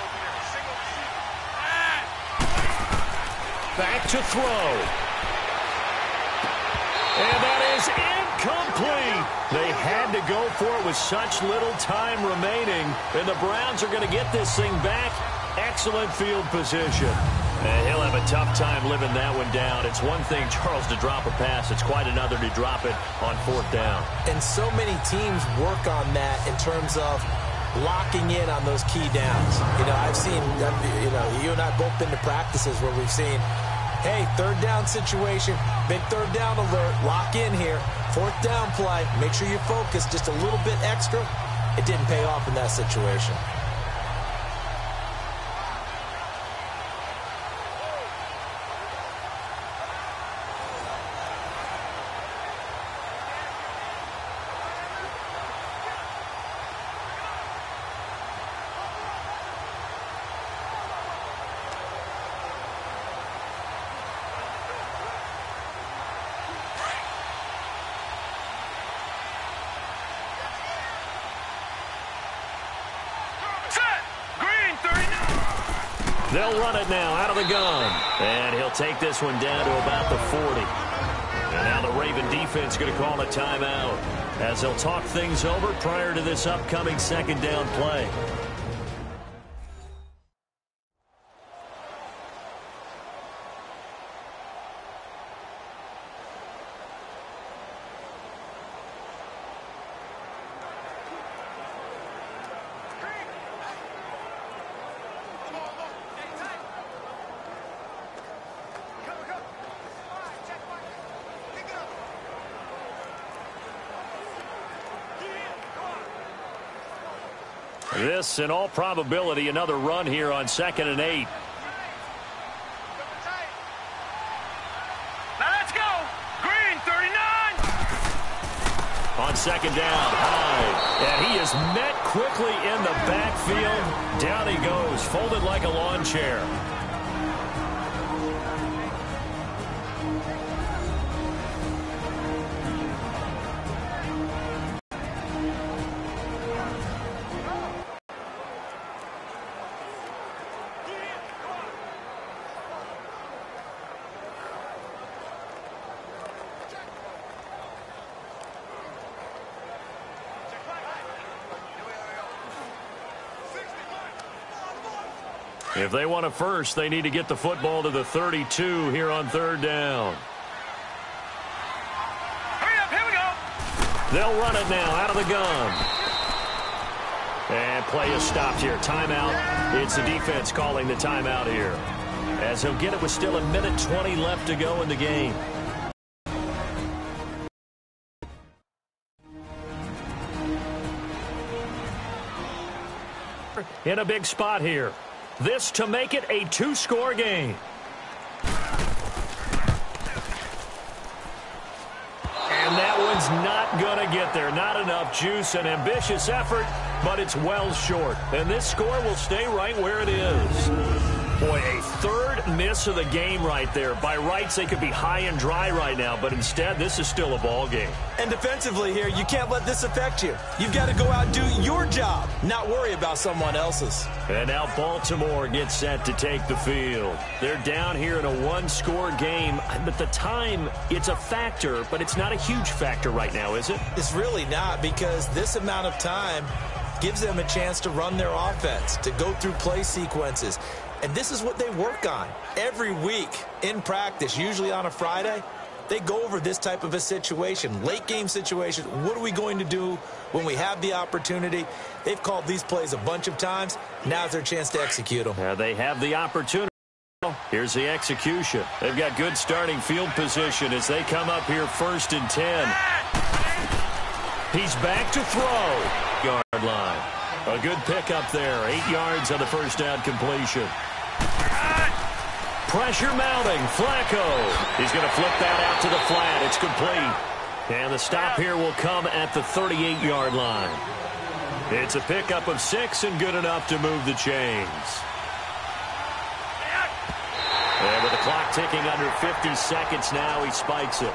Speaker 2: Back to throw. And that is incomplete. They had to go for it with such little time remaining. And the Browns are going to get this thing back. Excellent field position. And he'll have a tough time living that one down. It's one thing, Charles, to drop a pass. It's quite another to drop it on 4th down.
Speaker 3: And so many teams work on that in terms of locking in on those key downs. You know, I've seen, you and I both been to practices where we've seen, hey, 3rd down situation, big 3rd down alert, lock in here. 4th down play, make sure you focus just a little bit extra. It didn't pay off in that situation.
Speaker 2: They'll run it now out of the gun. And he'll take this one down to about the 40. And now the Raven defense going to call a timeout as they'll talk things over prior to this upcoming 2nd down play. This, in all probability, another run here on 2nd and 8.
Speaker 4: Now let's go. Green, 39.
Speaker 2: On 2nd down, Hyde. And he is met quickly in the backfield. Down he goes, folded like a lawn chair. If they want a first, they need to get the football to the 32 here on 3rd down.
Speaker 4: Hurry up, here we go.
Speaker 2: They'll run it now out of the gun. And play is stopped here. Timeout. It's the defense calling the timeout here. As he'll get it with still 1:20 left to go in the game. In a big spot here. This to make it a 2-score game. And that one's not going to get there. Not enough juice. An ambitious effort, but it's well short. And this score will stay right where it is. Boy, a 3rd miss of the game right there. By rights, they could be high and dry right now, but instead, this is still a ball game.
Speaker 3: And defensively here, you can't let this affect you. You've got to go out and do your job, not worry about someone else's.
Speaker 2: And now Baltimore gets set to take the field. They're down here in a 1-score game, but the time, it's a factor, but it's not a huge factor right now, is it?
Speaker 3: It's really not, because this amount of time gives them a chance to run their offense, to go through play sequences. And this is what they work on every week in practice, usually on a Friday. They go over this type of a situation, late game situation. What are we going to do when we have the opportunity? They've called these plays a bunch of times. Now's their chance to execute them.
Speaker 2: Yeah, they have the opportunity. Here's the execution. They've got good starting field position as they come up here 1st and 10. He's back to throw. Yard line. A good pickup there. 8 yards on the first down completion. Pressure mounting. Flacco. He's going to flip that out to the flat. It's complete. And the stop here will come at the 38-yard line. It's a pickup of 6 and good enough to move the chains. And with the clock ticking under 50 seconds now, he spikes it.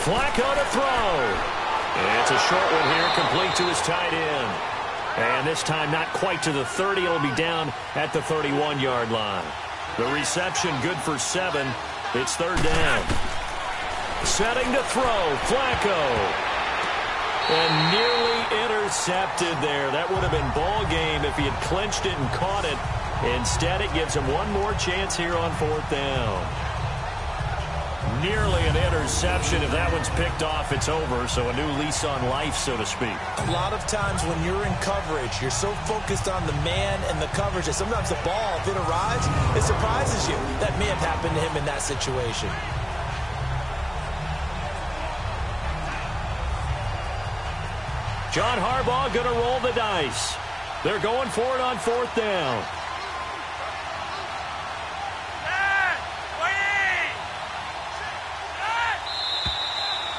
Speaker 2: Flacco to throw. It's a short one here, complete to his tight end. And this time not quite to the 30. It'll be down at the 31-yard line. The reception good for 7. It's third down. Setting to throw. Flacco. And nearly intercepted there. That would have been ball game if he had clinched it and caught it. Instead, it gives him one more chance here on fourth down. Nearly an interception. If that one's picked off, it's over. So a new lease on life, so to speak.
Speaker 3: A lot of times when you're in coverage, you're so focused on the man and the coverage that sometimes the ball, if it arrives, it surprises you. That may have happened to him in that situation.
Speaker 2: John Harbaugh going to roll the dice. They're going for it on fourth down.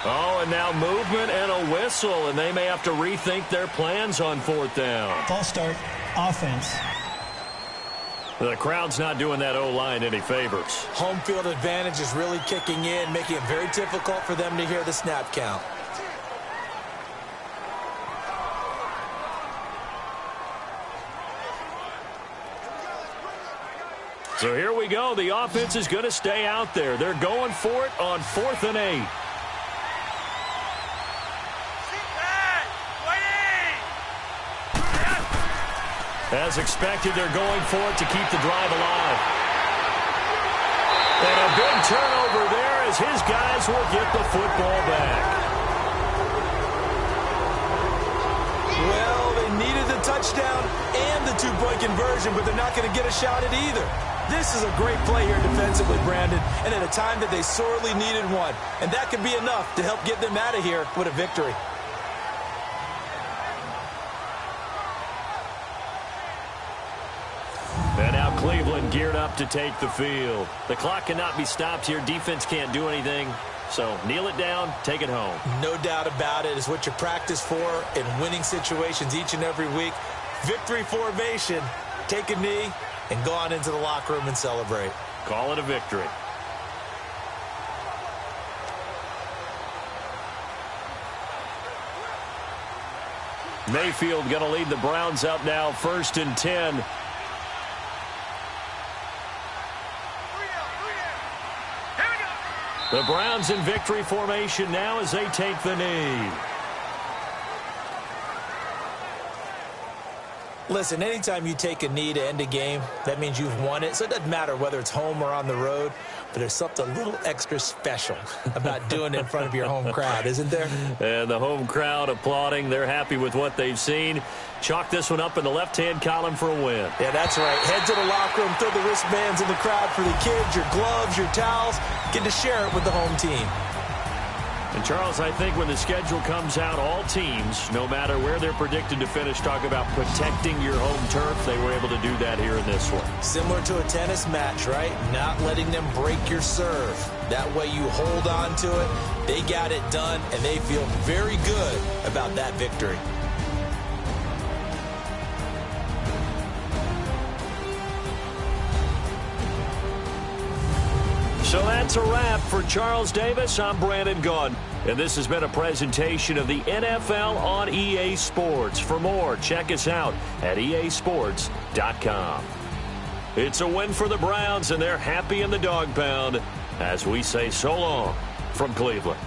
Speaker 2: Oh, and now movement and a whistle, and they may have to rethink their plans on fourth down.
Speaker 6: False start, offense.
Speaker 2: The crowd's not doing that O-line any favors.
Speaker 3: Home field advantage is really kicking in, making it very difficult for them to hear the snap count.
Speaker 2: So here we go. The offense is going to stay out there. They're going for it on 4th and 8. As expected, they're going for it to keep the drive alive. And a big turnover there as his guys will get the football back.
Speaker 3: Well, they needed the touchdown and the two-point conversion, but they're not going to get a shot at either. This is a great play here defensively, Brandon, and at a time that they sorely needed one. And that could be enough to help get them out of here with a victory.
Speaker 2: And now Cleveland geared up to take the field. The clock cannot be stopped here. Defense can't do anything. So kneel it down, take it home.
Speaker 3: No doubt about it. It's what you practice for in winning situations each and every week. Victory formation. Take a knee and go on into the locker room and celebrate.
Speaker 2: Call it a victory. Mayfield going to lead the Browns up now, 1st and 10. The Browns in victory formation now as they take the knee.
Speaker 3: Listen, anytime you take a knee to end a game, that means you've won it. So it doesn't matter whether it's home or on the road, but there's something a little extra special about doing it in front of your home crowd, isn't there?
Speaker 2: And the home crowd applauding. They're happy with what they've seen. Chalk this one up in the left-hand column for a win.
Speaker 3: Yeah, that's right. Head to the locker room, throw the wristbands in the crowd for the kids, your gloves, your towels. Get to share it with the home team.
Speaker 2: And, Charles, I think when the schedule comes out, all teams, no matter where they're predicted to finish, talk about protecting your home turf. They were able to do that here in this one.
Speaker 3: Similar to a tennis match, right? Not letting them break your serve. That way you hold on to it. They got it done, and they feel very good about that victory.
Speaker 2: So that's a wrap for Charles Davis. I'm Brandon Gaudin, and this has been a presentation of the NFL on EA Sports. For more, check us out at easports.com. It's a win for the Browns, and they're happy in the dog pound as we say so long from Cleveland.